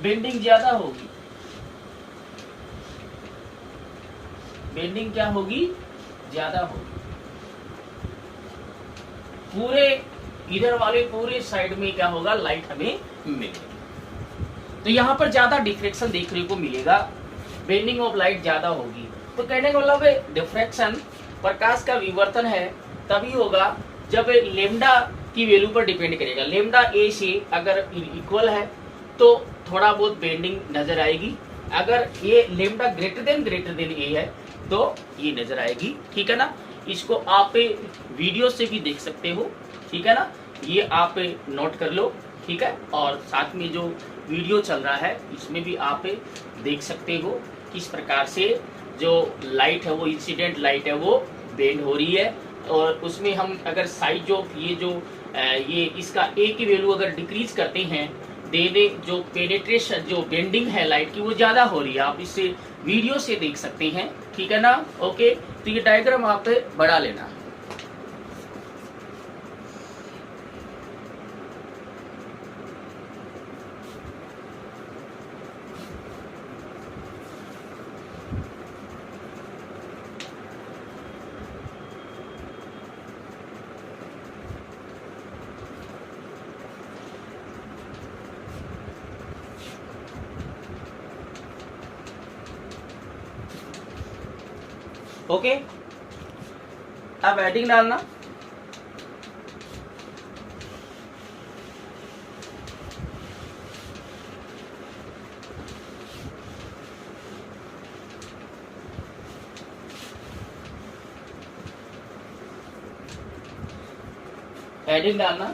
बेंडिंग ज्यादा होगी। बेंडिंग क्या होगी, ज्यादा होगी। पूरे इधर वाले पूरे साइड में क्या होगा, लाइट हमें मिलेगी। तो यहाँ पर ज्यादा डिफ्रेक्शन देखने को मिलेगा, बेंडिंग ऑफ लाइट ज्यादा होगी। तो कहने का मतलब है डिफ्रेक्शन, प्रकाश का विवर्तन है तभी होगा जब लेमडा की वैल्यू पर डिपेंड करेगा। लेमडा ए से अगर इक्वल है तो थोड़ा बहुत बेंडिंग नजर आएगी, अगर ये लेमडा ग्रेटर देन ए है तो ये नजर आएगी। ठीक है ना, इसको आप वीडियो से भी देख सकते हो। ठीक है ना, ये आप नोट कर लो। ठीक है, और साथ में जो वीडियो चल रहा है इसमें भी आप देख सकते हो किस प्रकार से जो लाइट है वो इंसिडेंट लाइट है वो बेंड हो रही है। और उसमें हम अगर साइज ऑफ ये इसका ए की वैल्यू अगर डिक्रीज करते हैं, देने जो पेनिट्रेशन जो बेंडिंग है लाइट की वो ज्यादा हो रही है, आप इससे वीडियो से देख सकते हैं। ठीक है ना, ओके। तो ये डायग्राम आप बढ़ा लेना। ओके, अब हेडिंग डालना। हेडिंग डालना,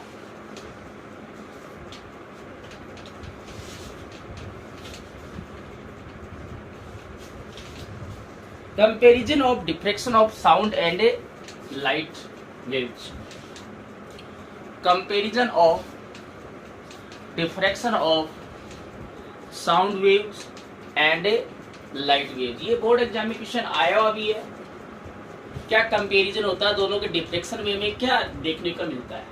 comparison of diffraction of sound and light waves, comparison of diffraction of sound waves and light waves. ये बोर्ड एग्जाम में क्वेश्चन आया हुआ भी है। क्या कंपैरिजन होता है दोनों के डिफ्रेक्शन वेव में, क्या देखने को मिलता है?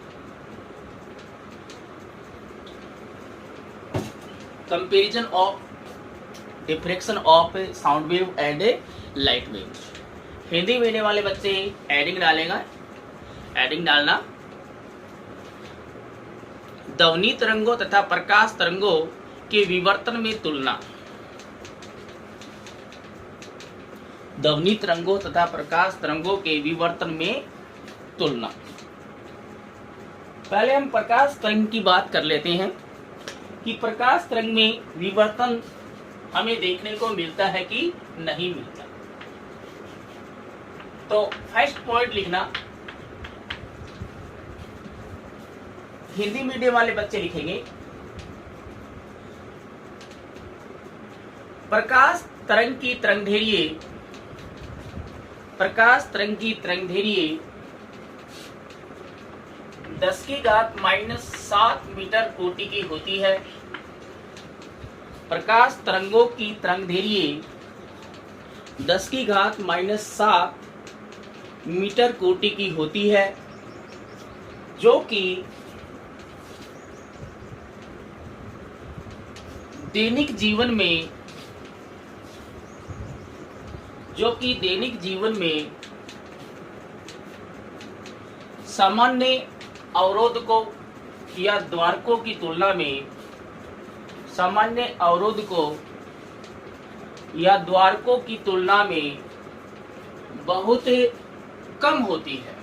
Comparison of diffraction of sound wave and light wave. Hindi medium वाले बच्चे एडिंग डालेगा, एडिंग डालना, ध्वनि तरंगों तथा प्रकाश तरंगों के विवर्तन में तुलना, ध्वनि तरंगों तथा प्रकाश तरंगों के विवर्तन में तुलना। पहले हम प्रकाश तरंग की बात कर लेते हैं कि प्रकाश तरंग में विवर्तन हमें देखने को मिलता है कि नहीं मिलता। तो फर्स्ट पॉइंट लिखना, हिंदी मीडियम वाले बच्चे लिखेंगे प्रकाश तरंग की तरंगदैर्घ्य, प्रकाश तरंग की तरंगदैर्घ्य 10⁻⁷ मीटर कोटि की होती है। प्रकाश तरंगों की तरंगदैर्घ्य 10⁻⁷ मीटर कोटि की होती है, जो कि दैनिक जीवन में सामान्य अवरोधकों या द्वारकों की तुलना में, सामान्य अवरोधकों या द्वारकों की तुलना में बहुत कम होती है।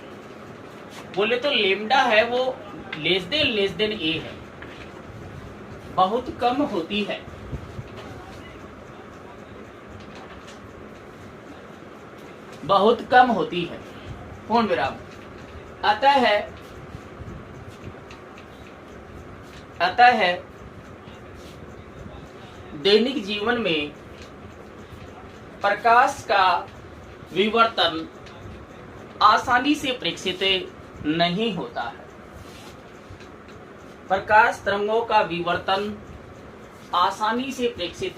बोले तो लेमडा है वो लेस देन ए है, बहुत कम होती है। बहुत कम होती है। पूर्ण विराम। अतः दैनिक जीवन में प्रकाश का विवर्तन आसानी से प्रेक्षित नहीं होता है। प्रकाश तरंगों का विवर्तन आसानी से प्रेक्षित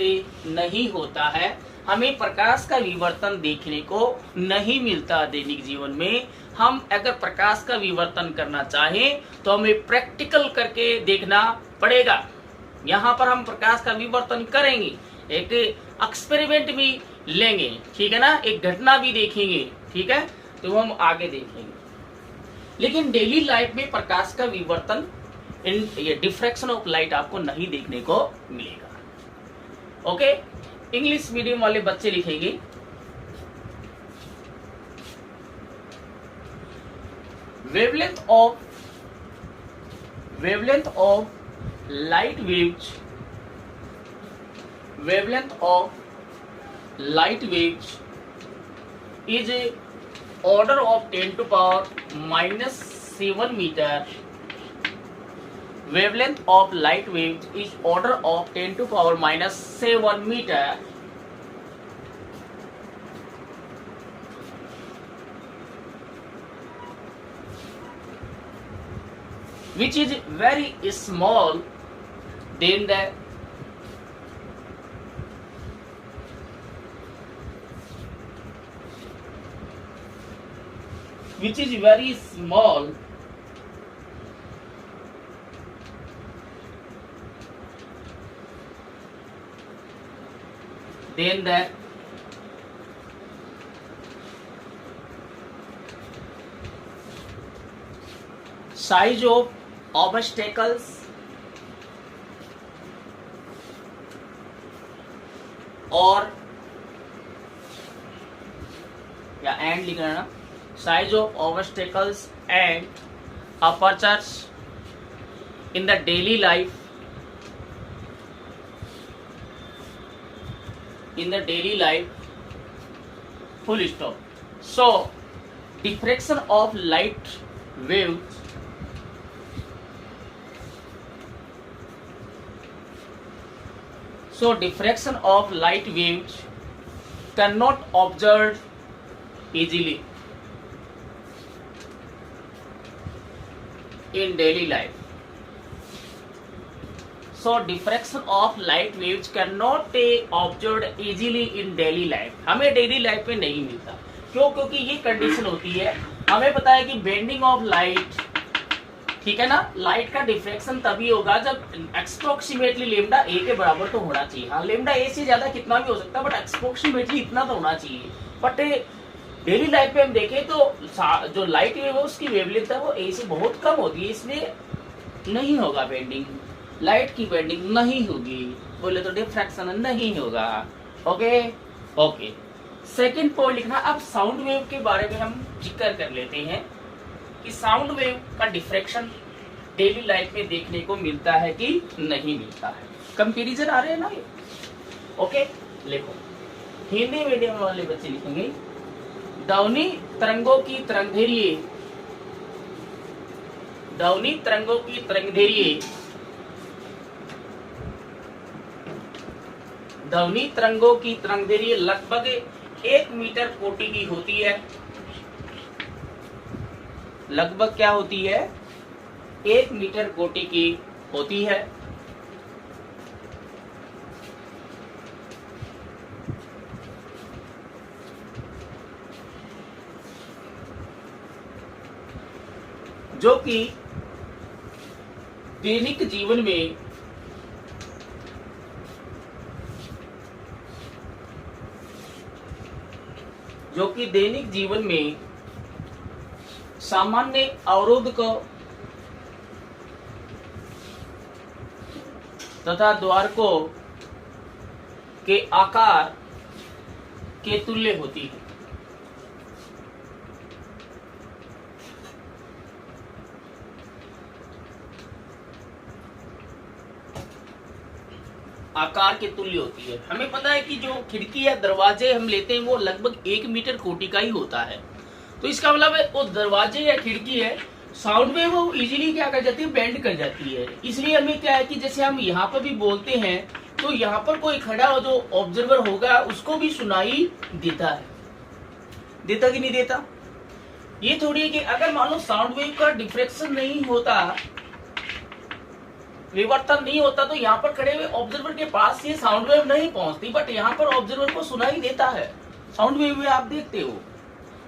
नहीं होता है। हमें प्रकाश का विवर्तन देखने को नहीं मिलता दैनिक जीवन में। हम अगर प्रकाश का विवर्तन करना चाहें तो हमें प्रैक्टिकल करके देखना पड़ेगा। यहाँ पर हम प्रकाश का विवर्तन करेंगे, एक एक्सपेरिमेंट भी लेंगे, ठीक है ना, एक घटना भी देखेंगे, ठीक है, तो हम आगे देखेंगे। लेकिन डेली लाइफ में प्रकाश का विवर्तन, डिफ्रैक्शन ऑफ लाइट आपको नहीं देखने को मिलेगा। ओके, इंग्लिश मीडियम वाले बच्चे लिखेंगे wavelength of light waves, wavelength of light waves is a order of 10⁻⁻7 meter. Wavelength of light waves is order of 10⁻⁻7 meter. Which is very small than the size of obstacles और या and लिखना ना, size of obstacles and apertures in the daily life, full stop. So diffraction of light waves So diffraction of light waves cannot observed easily in daily life. So diffraction of light waves cannot be observed easily in daily life. हमें daily life में नहीं मिलता. क्यों? क्योंकि ये condition होती है, हमें पता है कि बेंडिंग ऑफ लाइट, ठीक है ना, लाइट का डिफ्रेक्शन तभी होगा जब अप्रोक्सीमेटली लेमडा ए के बराबर तो होना चाहिए. हाँ, लेमडा ए से ज्यादा कितना भी हो सकता है, बट अप्रोक्सीमेटली इतना तो होना चाहिए. बट डेली लाइफ पे हम देखें तो जो लाइट वेव है उसकी वेवलेंथ है वो ए से बहुत कम होती है, इसलिए नहीं होगा बेंडिंग. लाइट की बेंडिंग नहीं होगी, बोले तो डिफ्रैक्शन नहीं होगा. Okay okay. सेकंड पॉइंट लिखना. अब साउंड वेव के बारे में हम जिक्र कर लेते हैं कि साउंड वेव का डिफ्रैक्शन डेली लाइफ में देखने को मिलता है कि नहीं मिलता है. कंपैरिजन आ रहे हैं ना ये. ओके, लिखो. हिंदी मीडियम वाले बच्चे लिखेंगे ध्वनि तरंगों की तरंगधैर्य, ध्वनि तरंगों की तरंगधैर्य, ध्वनि तरंगों की तरंगधैर्य लगभग 1 मीटर कोटि की होती है. लगभग क्या होती है? 1 मीटर कोटि की होती है. जो कि दैनिक जीवन में सामान्य अवरोध को तथा द्वारकों के आकार के तुल्य होती है. आकार के तुल्य होती है. हमें पता है कि जो खिड़की या दरवाजे हम लेते हैं वो लगभग 1 मीटर कोटि का ही होता है. तो इसका मतलब है वो दरवाजे या खिड़की है, साउंड वेव वो इजीली क्या कर जाती है? बेंड कर जाती है. इसलिए हमें क्या है कि जैसे हम यहाँ पर भी बोलते हैं तो यहाँ पर कोई खड़ा हो जो ऑब्जर्वर होगा उसको भी सुनाई देता है. देता कि नहीं देता? ये थोड़ी है कि अगर मान लो साउंड वेव का डिफ्रेक्शन नहीं होता, विवर्तन नहीं होता, तो यहाँ पर खड़े हुए ऑब्जर्वर के पास ये साउंड वेव नहीं पहुंचती, बट यहाँ पर ऑब्जर्वर को सुनाई देता है. साउंड वेव में आप देखते हो,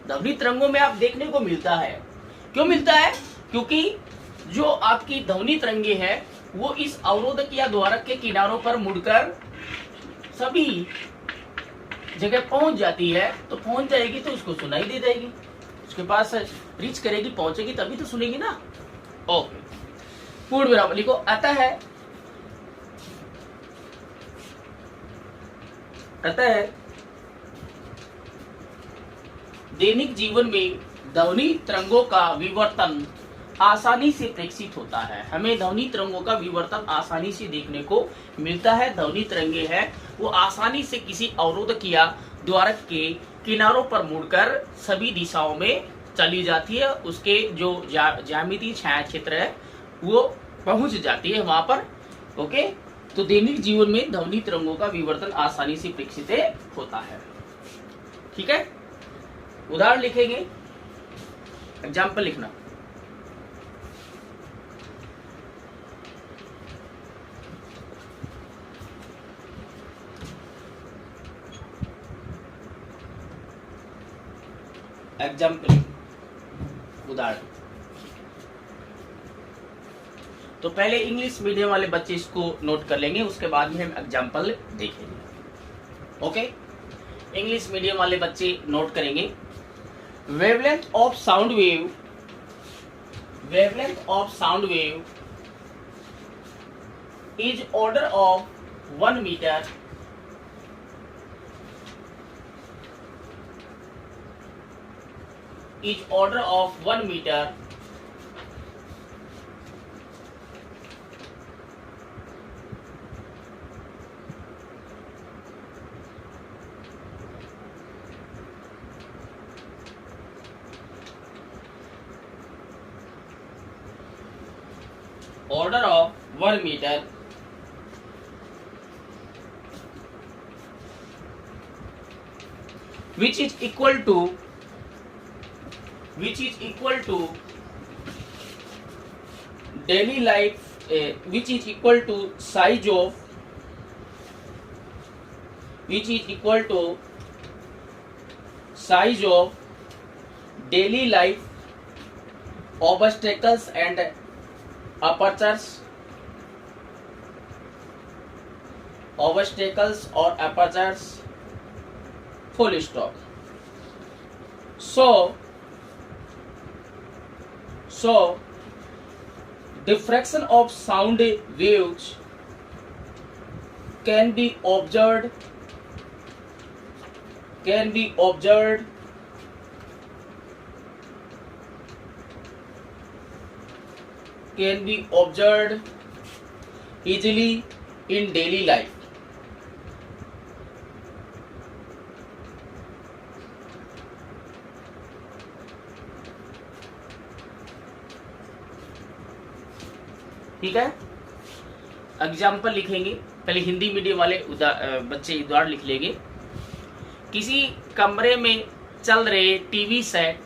ध्वनि तरंगों में आप देखने को मिलता है. क्यों मिलता है? क्योंकि जो आपकी ध्वनि तरंगे है वो इस अवरोधक या द्वारक के किनारों पर मुड़कर सभी जगह पहुंच जाती है. तो पहुंच जाएगी तो उसको सुनाई दे जाएगी, उसके पास रीच करेगी, पहुंचेगी तभी तो सुनेगी ना. ओके, पूर्ण विराम लिखो. अतः दैनिक जीवन में ध्वनि तरंगों का विवर्तन आसानी से प्रेक्षित होता है. हमें ध्वनि तरंगों का विवर्तन आसानी से देखने को मिलता है. ध्वनि तरंगे है वो आसानी से किसी अवरोधक या द्वारक के किनारों पर मुड़कर सभी दिशाओं में चली जाती है. उसके जो ज्यामितीय छाया क्षेत्र है वो पहुंच जाती है वहां पर. ओके, तो दैनिक जीवन में ध्वनि तरंगों का विवर्तन आसानी से प्रेक्षित होता है. ठीक है, उदाहरण लिखेंगे, एग्जाम्पल लिखना. एग्जाम्पल, उदाहरण. तो पहले इंग्लिश मीडियम वाले बच्चे इसको नोट कर लेंगे, उसके बाद में हम एग्जाम्पल देखेंगे. ओके, इंग्लिश मीडियम वाले बच्चे नोट करेंगे. Wavelength of sound wave, wavelength of sound wave is order of 1 metre, is order of 1 metre order of 1 meter which is equal to daily life, which is equal to size of daily life obstacles and apertures or apertures, full stop. So diffraction of sound waves can be observed easily in daily life. ठीक है, example लिखेंगे। पहले Hindi medium वाले बच्चे उदाहरण लिख लेंगे। किसी कमरे में चल रहे टीवी सेट,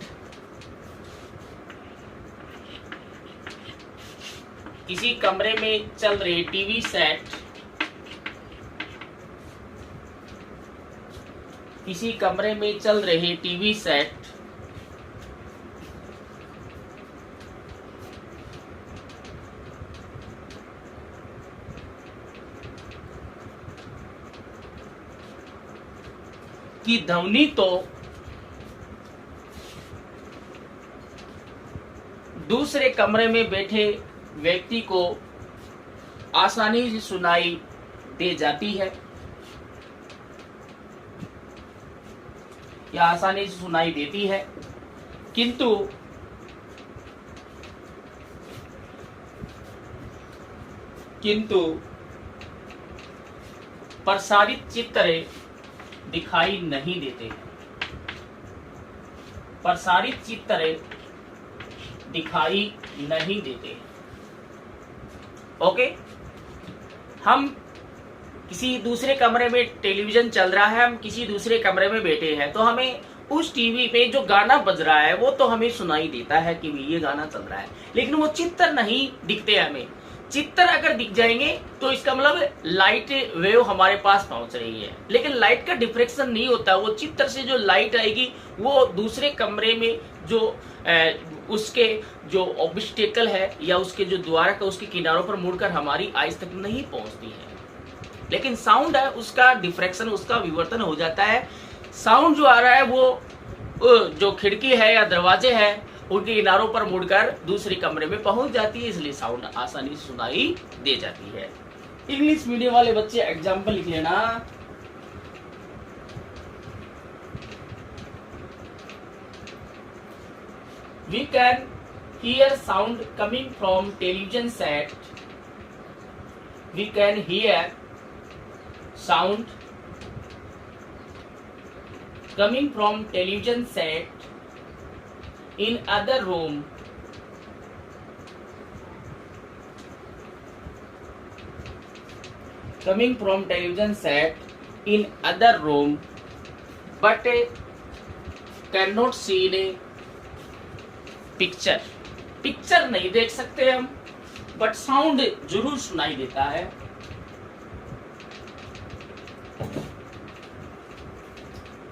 किसी कमरे में चल रहे टीवी सेट की ध्वनि तो दूसरे कमरे में बैठे व्यक्ति को आसानी से सुनाई दे जाती है या आसानी से सुनाई देती है, किंतु प्रसारित चित्र दिखाई नहीं देते हैं। प्रसारित चित्र दिखाई नहीं देते। ओके, हम किसी दूसरे कमरे में टेलीविजन चल रहा है, हम किसी दूसरे कमरे में बैठे हैं, तो हमें उस टीवी पे जो गाना बज रहा है वो तो हमें सुनाई देता है कि ये गाना चल रहा है, लेकिन वो चित्र नहीं दिखते हमें। चित्र अगर दिख जाएंगे तो इसका मतलब लाइट वेव हमारे पास पहुंच रही है, लेकिन लाइट का डिफ्रेक्शन नहीं होता। वो चित्र से जो लाइट आएगी वो दूसरे कमरे में जो उसके जो ऑब्स्टेकल है या उसके जो द्वारक है उसके किनारों पर मुड़कर हमारी आइज तक नहीं पहुंचती है। लेकिन साउंड है उसका डिफ्रेक्शन, उसका विवर्तन हो जाता है। साउंड जो आ रहा है वो जो खिड़की है या दरवाजे है उनके किनारों पर मुड़कर दूसरे कमरे में पहुंच जाती है, इसलिए साउंड आसानी से सुनाई दे जाती है। इंग्लिश मीडियम वाले बच्चे एग्जाम्पल लिख लेना। We can hear sound coming from television set. We can hear sound coming from television set in other room. Coming from television set in other room, but cannot see a picture. Picture नहीं देख सकते हम, but sound जरूर सुनाई देता है।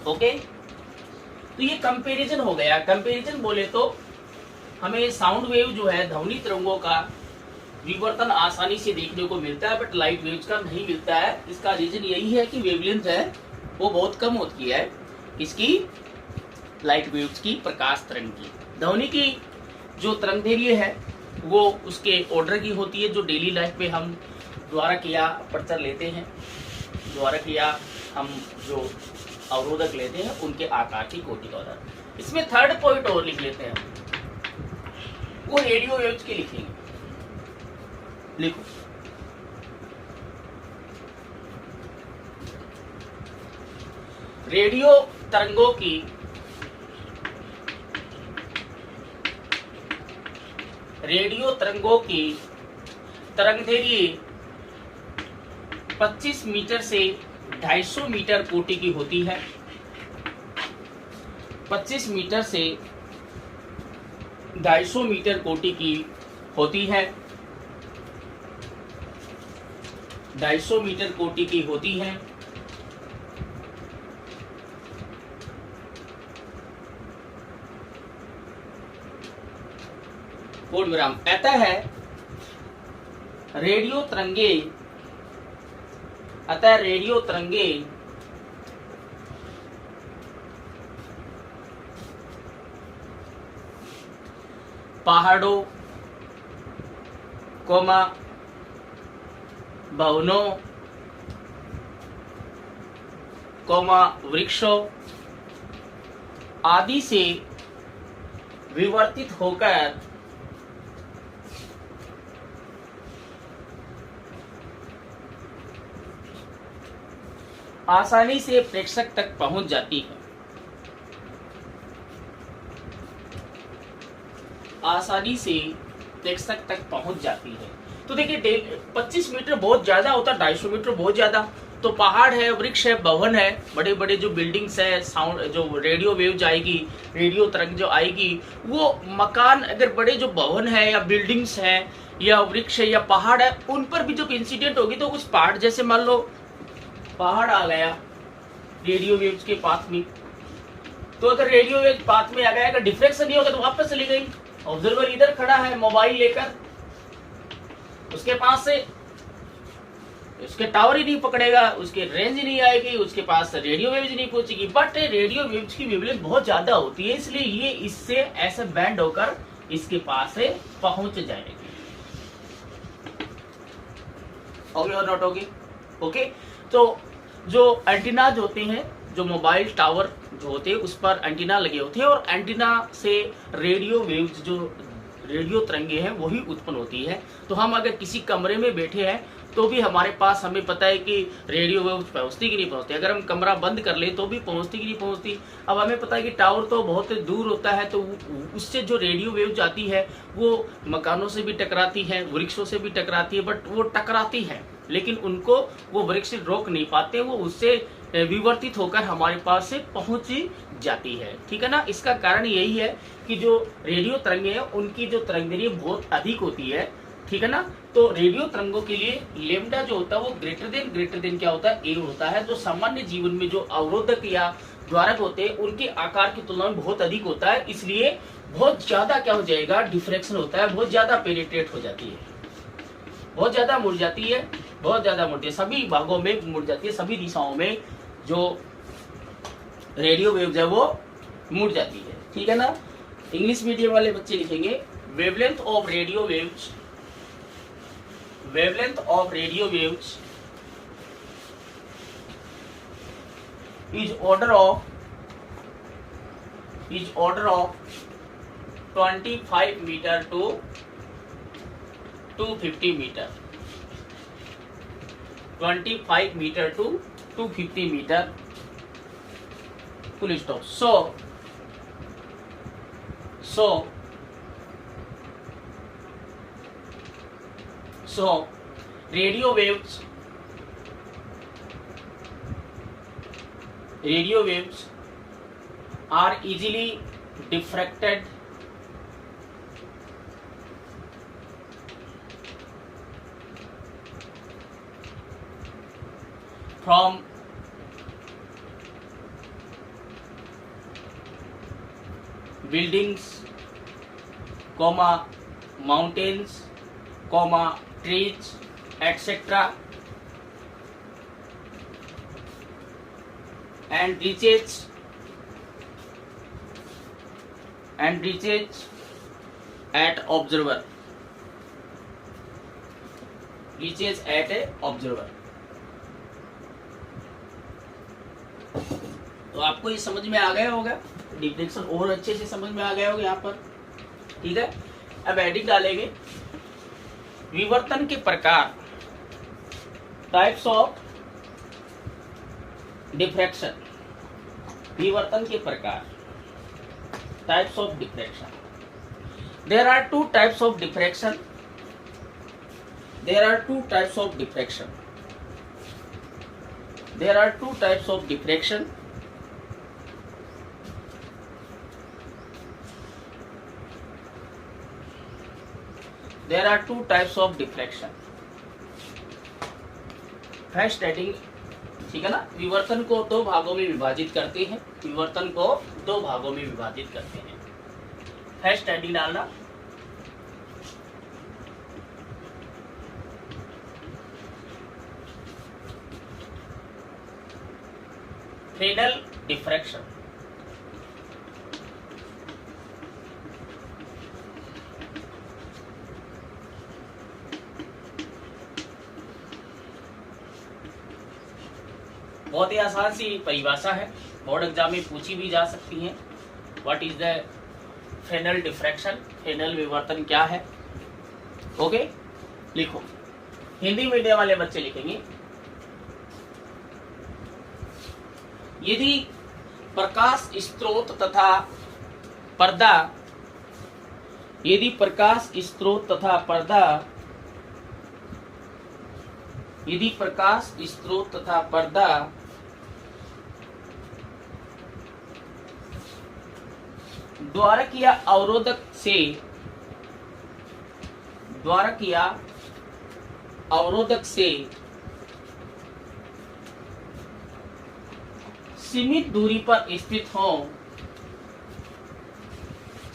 Okay, तो ये कंपैरिजन हो गया। कंपैरिजन बोले तो हमें साउंड वेव जो है ध्वनि तरंगों का विवर्तन आसानी से देखने को मिलता है, बट लाइट वेव्स का नहीं मिलता है। इसका रीजन यही है कि वेवलेंथ है वो बहुत कम होती है। किसकी? लाइट वेव्स की, प्रकाश तरंग की। ध्वनि की जो तरंगदैर्घ्य है वो उसके ऑर्डर की होती है, जो डेली लाइफ में हम द्वारक या अपर्चर लेते हैं, द्वारक या हम जो अवरोधक लेते हैं उनके आकार की कोटि का ऑर्डर। इसमें थर्ड पॉइंट और लिख लेते हैं, वो रेडियो वेव्स के लिखेंगे। लिखो, रेडियो तरंगों की तरंगदैर्घ्य 25 मीटर से 250 मीटर कोटि की होती है। 25 मीटर से 250 मीटर कोटि की होती है, 250 मीटर कोटि की होती है। पूर्ण विराम। अतः है रेडियो तरंगे, अतः रेडियो तरंगे पहाड़ों, कोमा भवनों, कोमा वृक्षों आदि से विवर्तित होकर आसानी से प्रेक्षक तक पहुंच जाती है, आसानी से प्रेक्षक तक पहुंच जाती है। तो देखिए 25 मीटर बहुत ज्यादा होता है, 250 मीटर बहुत ज्यादा। तो पहाड़ है, वृक्ष है, भवन है, बड़े बड़े जो बिल्डिंग्स है, साउंड जो रेडियो वेव जाएगी, रेडियो तरंग जो आएगी, वो मकान अगर बड़े जो भवन है या बिल्डिंग्स है या वृक्ष है या पहाड़ है, उन पर भी जो इंसिडेंट होगी, तो उस पहाड़ जैसे मान लो पहाड़ आ गया रेडियो वेव्स के पाथ में, तो अगर रेडियो वेव पाथ में आ गया, अगर डिफ्रेक्शन नहीं होगा तो वापस चली गई। ऑब्जर्वर इधर खड़ा है मोबाइल लेकर, उसके पास से उसके टावर ही नहीं पकड़ेगा, उसके रेंज ही नहीं आएगी, उसके पास रेडियो वेव्स नहीं पहुंचेगी। बट रेडियो वेव्स की वेवलेंथ बहुत ज्यादा होती है, इसलिए ये इससे ऐसे बैंड होकर इसके पास से पहुंच जाएगी। ओके और नॉट ओके? ओके, तो जो एंटीनाज होते हैं, जो मोबाइल टावर जो होते हैं, उस पर एंटीना लगे होते हैं, और एंटीना से रेडियो वेव्स जो रेडियो तरंगे हैं वही उत्पन्न होती है। तो हम अगर किसी कमरे में बैठे हैं तो भी हमारे पास, हमें पता है कि रेडियो वेव्स पहुंचती कि नहीं पहुंचती। अगर हम कमरा बंद कर ले तो भी पहुंचती कि नहीं पहुंचती। अब हमें पता है कि टावर तो बहुत दूर होता है, तो उससे जो रेडियो वेव जाती है वो मकानों से भी टकराती है, वृक्षों से भी टकराती है, बट वो टकराती है लेकिन उनको वो वृक्ष रोक नहीं पाते, वो उससे विवर्तित होकर हमारे पास से पहुंच जाती है। ठीक है ना? इसका कारण यही है कि जो रेडियो तरंगे हैं उनकी जो तरंगदैर्घ्य बहुत अधिक होती है। ठीक है ना? तो रेडियो तरंगों के लिए लेमडा जो होता है वो ग्रेटर देन क्या होता है? ए होता है। जो सामान्य जीवन में जो अवरोधक या द्वारक होते हैं उनके आकार की तुलना में बहुत अधिक होता है, इसलिए बहुत ज्यादा क्या हो जाएगा? डिफ्रैक्शन होता है, बहुत ज्यादा पेनिट्रेट हो जाती है, बहुत ज्यादा मुड़ जाती है, बहुत ज्यादा मुड़ती है, सभी भागों में मुड़ जाती है, सभी दिशाओं में जो रेडियो वेव्स है वो मुड़ जाती है। ठीक है ना? इंग्लिश मीडियम वाले बच्चे लिखेंगे wavelength of radio waves, wavelength of radio waves is order of 25 meter to 250 meter, 25 meter to 250 meter, full stop. So radio waves are easily diffracted from buildings, mountains, trees, etc. and reaches at observer, तो आपको ये समझ में आ गया होगा, deflection और अच्छे से समझ में आ गया होगा यहाँ पर। ठीक है, अब हेडिंग डालेंगे विवर्तन के प्रकार, टाइप्स ऑफ डिफ्रैक्शन, विवर्तन के प्रकार, types of diffraction. There are two types of diffraction, there are two types of diffraction, there are two types of diffraction. There are two types of diffraction. First heading, ठीक है ना, विवर्तन को दो भागों में विभाजित करते हैं, विवर्तन को दो भागों में विभाजित करते हैं। फर्स्ट हेडिंग डालना, फ्रेनेल डिफ्रैक्शन। बहुत ही आसान सी परिभाषा है, बोर्ड एग्जाम में पूछी भी जा सकती है। What is the Fresnel diffraction, Fresnel विवर्तन क्या है। ओके, लिखो। हिंदी मीडियम वाले बच्चे लिखेंगे, यदि प्रकाश स्रोत तथा पर्दा, यदि प्रकाश स्रोत तथा पर्दा, यदि प्रकाश स्रोत तथा पर्दा द्वारक या अवरोधक से, द्वारक या अवरोधक से सीमित दूरी पर स्थित हो,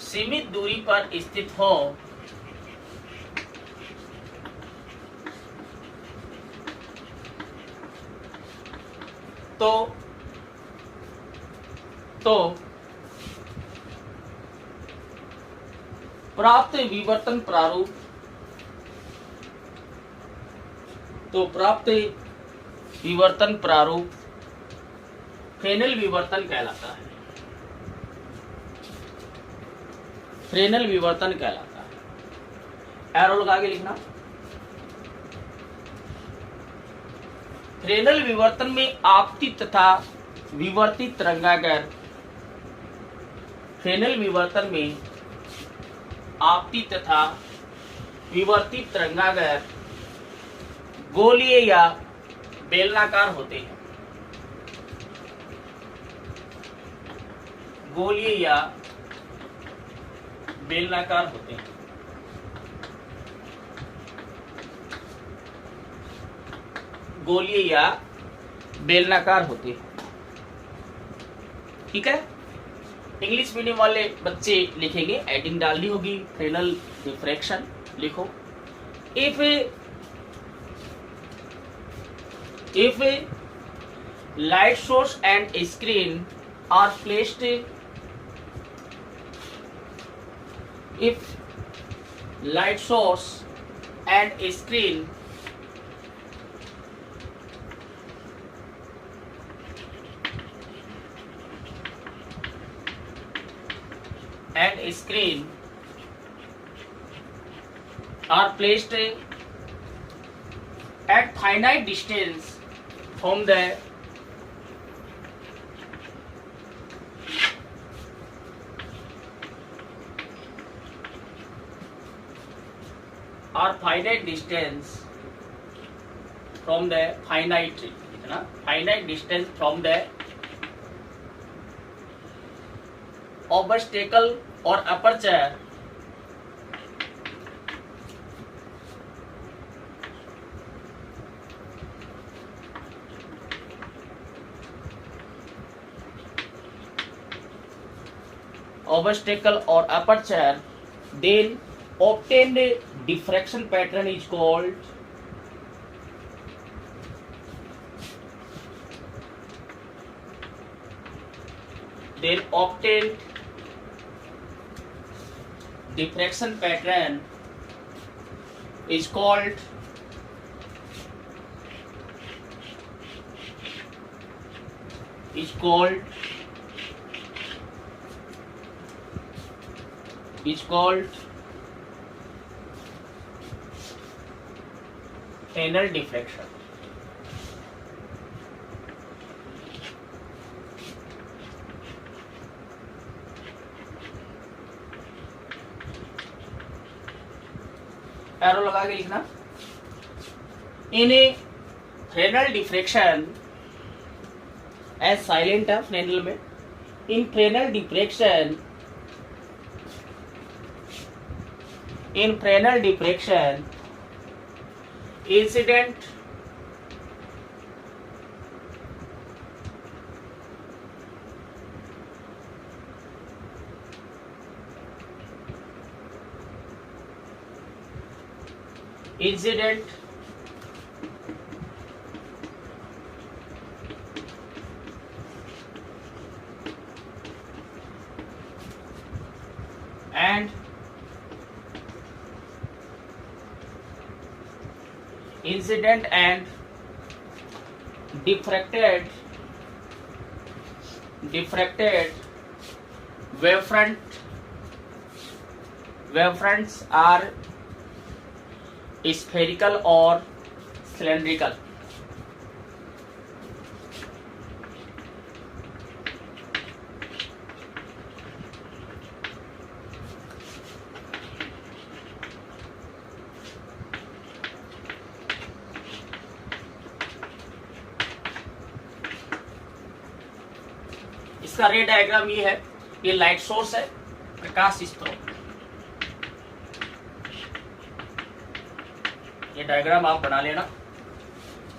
सीमित दूरी पर स्थित हो, तो प्राप्त विवर्तन प्रारूप, तो प्राप्त विवर्तन प्रारूप फ्रेनेल विवर्तन कहलाता है, फ्रेनेल विवर्तन कहलाता है। एरो लगा के लिखना। फ्रेनेल विवर्तन में आपतित तथा विवर्तित तरंगागर, फ्रेनेल विवर्तन में आपतित तथा विवर्तित तरंगागर गोलीय या बेलनाकार होते हैं, गोलीय या बेलनाकार होते हैं। गोलीय या बेलनाकार होते हैं, ठीक है। इंग्लिश मीडियम वाले बच्चे लिखेंगे, एडिंग डालनी होगी, फ्रेनेल डिफ्रैक्शन लिखो। If light source and screen are placed, if light source and screen are placed at finite distance from the finite distance from the finite distance from the obstacle or aperture then obtained diffraction pattern is called diffraction pattern is called Fresnel diffraction. Arrow लगा के लिखना। In Fresnel diffraction, S silent है Fresnel में, in Fresnel diffraction in Fresnel diffraction, incident and diffracted wavefronts are spherical or cylindrical. इसका रे diagram ये है, ये लाइट सोर्स है, प्रकाश स्रोत। ये डायग्राम आप बना लेना।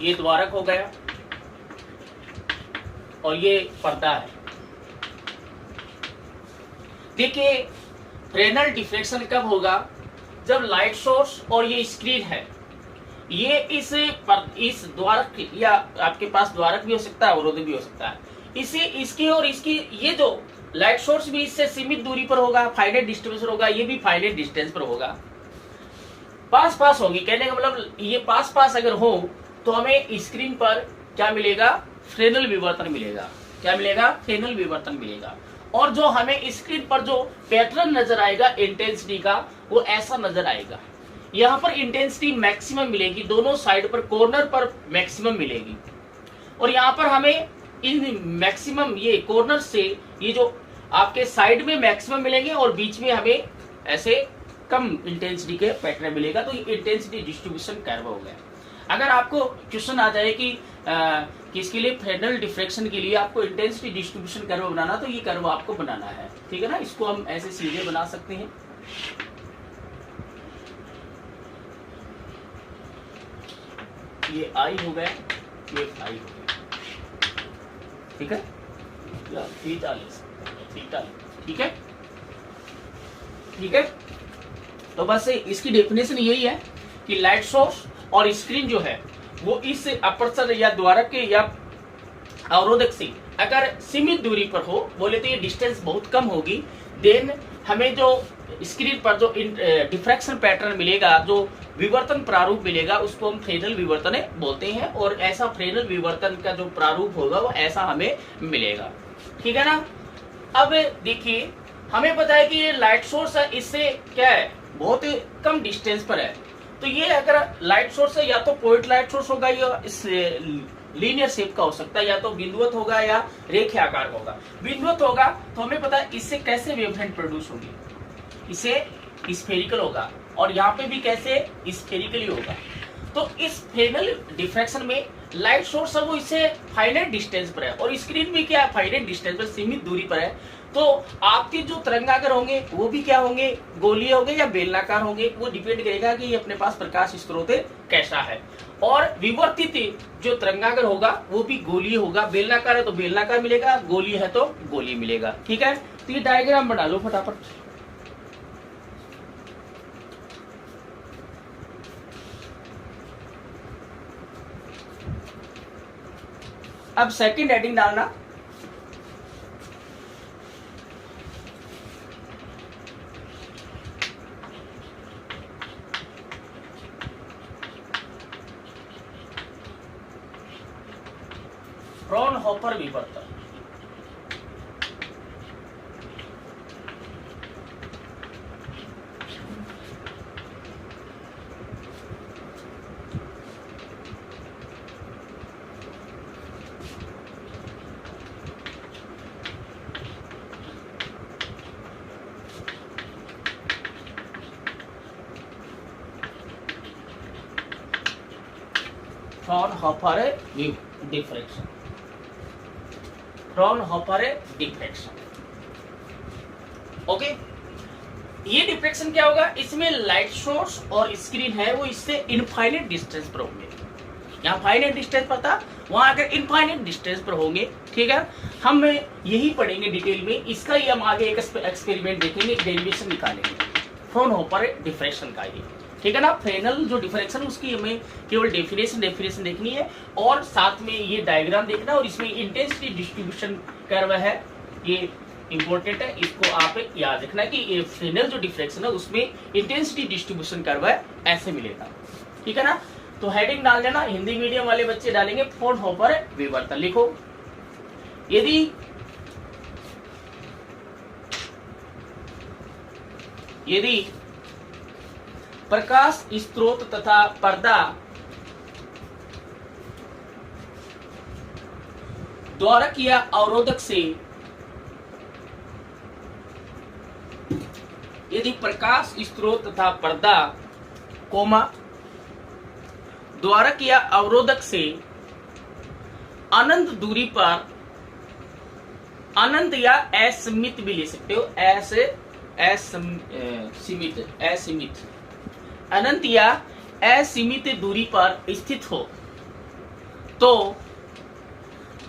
ये द्वारक हो गया और ये पर्दा है। देखिए फ्रेनेल डिफ्रेक्शन कब होगा? जब लाइट सोर्स और ये स्क्रीन है, ये इस द्वारक, या आपके पास द्वारक भी हो सकता है, अवरोध भी हो सकता है, इसे इसकी और इसकी, ये जो लाइट सोर्स भी इससे सीमित दूरी पर होगा, फाइनाइट डिस्टेंस पर होगा, ये भी फाइनाइट डिस्टेंस पर होगा, पास पास होगी। कहने का मतलब ये पास पास अगर हो तो हमें स्क्रीन पर क्या मिलेगा? फ्रेनेल विवर्तन मिलेगा। क्या मिलेगा? फ्रेनेल विवर्तन मिलेगा। और जो हमें स्क्रीन पर जो पैटर्न नजर आएगा इंटेंसिटी का, वो ऐसा नजर आएगा। यहाँ पर इंटेंसिटी मैक्सिमम मिलेगी, दोनों साइड पर, कॉर्नर पर मैक्सिमम मिलेगी। और यहाँ पर हमें इन मैक्सिमम ये कॉर्नर से ये जो आपके साइड में मैक्सिमम मिलेंगे और बीच में हमें ऐसे कम इंटेंसिटी के पैटर्न मिलेगा। तो ये इंटेंसिटी डिस्ट्रीब्यूशन कर्व हो गया। अगर आपको क्वेश्चन आ जाए कि इसके लिए फ्रेनेल डिफ्रेक्शन के लिए आपको इंटेंसिटी डिस्ट्रीब्यूशन कर्व बनाना, तो ये कर्व आपको बनाना है, ठीक है ना। इसको हम ऐसे सीधे बना सकते हैं। ये आई हो गया, ये आई हो गया, ठीक है। थीटा ले सकते हैं, ठीक है, ठीक है। तो बस इसकी डेफिनेशन यही है कि लाइट सोर्स और स्क्रीन जो है वो इस अपर्चर या द्वारक के या अवरोधक से अगर सीमित दूरी पर हो, बोले तो ये डिस्टेंस बहुत कम होगी, देन हमें जो स्क्रीन पर जो डिफ्रैक्शन पैटर्न मिलेगा, जो विवर्तन प्रारूप मिलेगा, उसको हम फ्रेनेल विवर्तन बोलते हैं। और ऐसा फ्रेनेल विवर्तन का जो प्रारूप होगा वो ऐसा हमें मिलेगा, ठीक है ना। अब देखिए हमें पता है कि ये लाइट सोर्स है, इससे क्या है, बहुत कम डिस्टेंस पर है। तो ये अगर लाइट सोर्स है, या तो पॉइंट लाइट सोर्स होगा, या इस लीनियर शेप का हो सकता है, या तो बिंदुवत होगा या रेखा आकार का होगा। बिंदुवत होगा तो हमें पता है इससे कैसे वेवफ्रंट प्रोड्यूस होगी, इसे स्फेरिकल होगा, और यहाँ पे भी कैसे स्फेरिकली होगा। तो इस फ्रेनेल डिफ्रैक्शन में लाइट सोर्स है वो इससे फाइनाइट डिस्टेंस पर है, और स्क्रीन भी क्या है, फाइनाइट डिस्टेंस पर, सीमित दूरी पर है। तो आपके जो तरंगागर होंगे वो भी क्या होंगे, गोलीय होंगे या बेलनाकार होंगे, वो डिपेंड करेगा कि ये अपने पास प्रकाश स्रोत कैसा है। और विवर्तित जो तरंगागर होगा वो भी गोलीय होगा, बेलनाकार है तो बेलनाकार मिलेगा, गोलीय है तो गोलीय मिलेगा, ठीक है। तो ये डायग्राम बना लो फटाफट। अब सेकंड हेडिंग डालना, फ्रॉनहोफर विवर्तन। Fraunhofer diffraction, Fraunhofer diffraction, okay. ये डिफ्रेक्शन क्या होगा, इसमें लाइट सोर्स और स्क्रीन है वो इससे इनफाइनाइट डिस्टेंस पर होंगे। यहाँ फाइनाइट डिस्टेंस पर था, वहां अगर इनफाइनाइट डिस्टेंस पर होंगे। ठीक है, हम यही पढ़ेंगे डिटेल में इसका। ही हम आगे एक एक्सपेरिमेंट देखेंगे, डेरिवेशन निकालेंगे फ्राउनहोफर डिफ्रेक्शन का ये। ठीक है ना, फ्रेनेल जो डिफ्रेक्शन उसकी हमें केवल डेफिनेशन देखनी है और साथ में ये डायग्राम देखना और इसमें इंटेंसिटी डिस्ट्रीब्यूशन कर्व है, ये इंपॉर्टेंट है, इसको आप याद रखना कि ये फ्रेनेल जो डिफ्रेक्शन है उसमें इंटेंसिटी डिस्ट्रीब्यूशन कर्व है, ऐसे मिलेगा। ठीक है ना, तो हेडिंग डाल देना, हिंदी मीडियम वाले बच्चे डालेंगे फ्राउनहोफर विवर्तन। लिखो, यदि प्रकाश स्रोत तथा पर्दा द्वारक या अवरोधक से, यदि प्रकाश स्रोत तथा पर्दा कोमा द्वारक या अवरोधक से अनंत दूरी पर, अनंत या असीमित भी ले सकते हो, असीमित अनंत या असीमित दूरी पर स्थित हो तो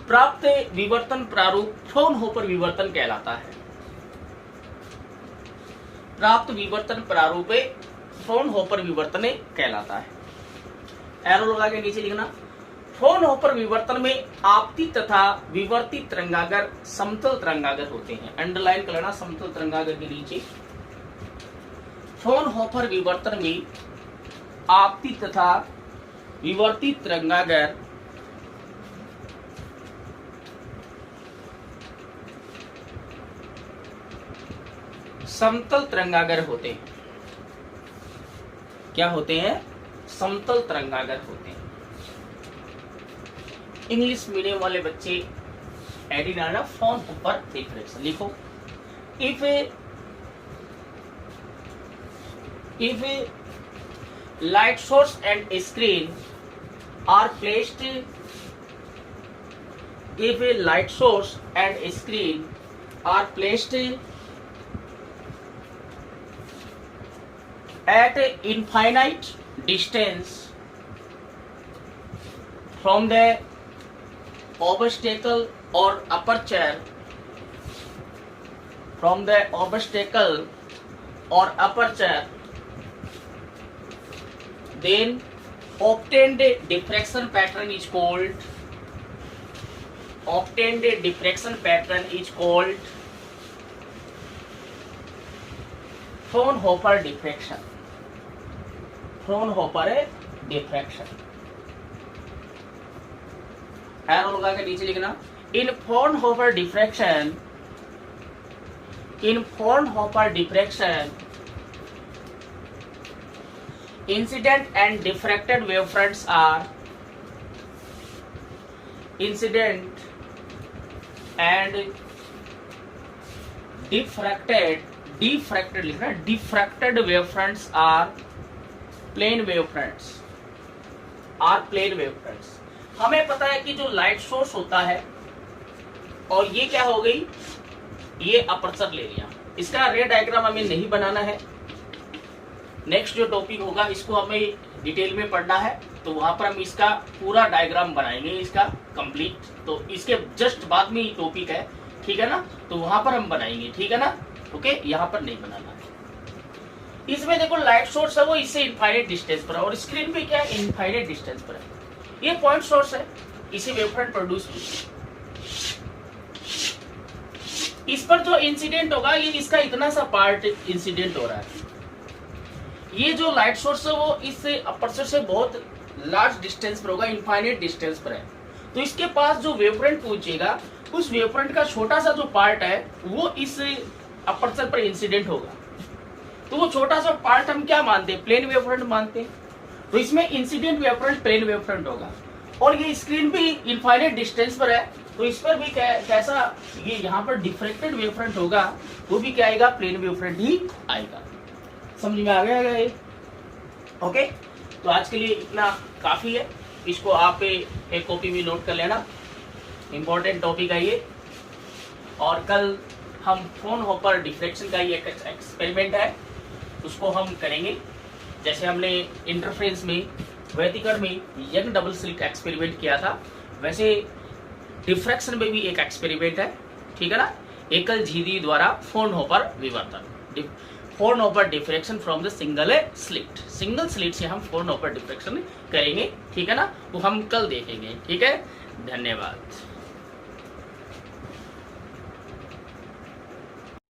प्राप्त विवर्तन प्रारूप फ्राउनहोफर विवर्तन कहलाता है। प्राप्त विवर्तन प्रारूप फ्राउनहोफर विवर्तन कहलाता है। एरो लगा के नीचे लिखना, फ्राउनहोफर विवर्तन में आपती तथा विवर्ती तरंगागर समतल तरंगागर होते हैं। अंडरलाइन कर लेना समतल तरंगागर के नीचे। फ्राउनहोफर विवर्तन में आपती तथा विवर्ती तरंगागर समतल तरंगागर होते हैं। क्या होते हैं? समतल तरंगागर होते हैं। इंग्लिश मीडियम वाले बच्चे एडिट आना फ्राउनहोफर डिफ्रेक्शन लिखो। If light source and screen are placed, if a light source and screen are placed at infinite distance from the obstacle or aperture, from the obstacle or aperture, then obtained diffraction pattern is called, obtained diffraction pattern is called Fraunhofer diffraction. Fraunhofer diffraction. Arrow लगा के नीचे लिखना, in Fraunhofer diffraction, in Fraunhofer diffraction incident and diffracted wavefronts are, incident and diffracted लिखना, diffracted wavefronts are plane wavefronts, are plane wavefronts। हमें पता है कि जो लाइट सोर्स होता है और ये क्या हो गई, ये अपर्चर ले लिया। इसका रे डायग्राम हमें नहीं बनाना है, नेक्स्ट जो टॉपिक होगा इसको हमें डिटेल में पढ़ना है, तो वहां पर हम इसका पूरा डायग्राम बनाएंगे, इसका कंप्लीट। तो इसके जस्ट बाद में ही टॉपिक है, ठीक है ना, तो वहां पर हम बनाएंगे, ठीक है ना, ओके, यहाँ पर नहीं बनाना है। इसमें देखो लाइट सोर्स है वो इससे इनफाइनाइट डिस्टेंस पर है और स्क्रीन पे क्या है, इनफाइनाइट डिस्टेंस पर है। ये पॉइंट सोर्स है, इसी वेवफ्रंट प्रोड्यूस हुई। इस पर जो इंसिडेंट होगा ये इसका इतना सा पार्ट इंसिडेंट हो रहा है। ये जो लाइट सोर्स है वो इससे अपर्चर से बहुत लार्ज डिस्टेंस पर होगा, इनफाइनाइट डिस्टेंस पर है। तो इसके पास जो वेवफ्रंट पहुंचेगा उस वेवफ्रंट का छोटा सा जो पार्ट है वो इस अपर्चर पर इंसिडेंट होगा। तो वो छोटा सा पार्ट हम क्या मानते हैं, प्लेन वेवफ्रंट मानते हैं। तो इसमें इंसिडेंट वेवफ्रंट प्लेन वेवफ्रंट होगा और ये स्क्रीन भी इनफाइनाइट डिस्टेंस पर है, तो इस पर भी कैसा, ये यहाँ पर डिफ्रेक्टेड वेवफ्रंट होगा, वो भी क्या आएगा, प्लेन वेवफ्रंट ही आएगा। समझ में आ गया ये? ओके, तो आज के लिए इतना काफी है, इसको आप एक कॉपी में नोट कर लेना, इंपॉर्टेंट टॉपिक है ये। और कल हम फ्राउनहोफर डिफ्रेक्शन का ये एक एक्सपेरिमेंट है उसको हम करेंगे। जैसे हमने इंटरफ्रेंस में व्यतिकरण में यंग डबल स्लिट एक्सपेरिमेंट किया था, वैसे डिफ्रैक्शन में भी एक एक्सपेरिमेंट है, ठीक है ना। एकल झिल्ली द्वारा फ्रॉनहोफर विवर्तन, Fraunhofer diffraction from the single slit से हम फ्रॉनहोफर डिफ्रैक्शन करेंगे, ठीक है ना। वो हम कल देखेंगे, ठीक है। धन्यवाद।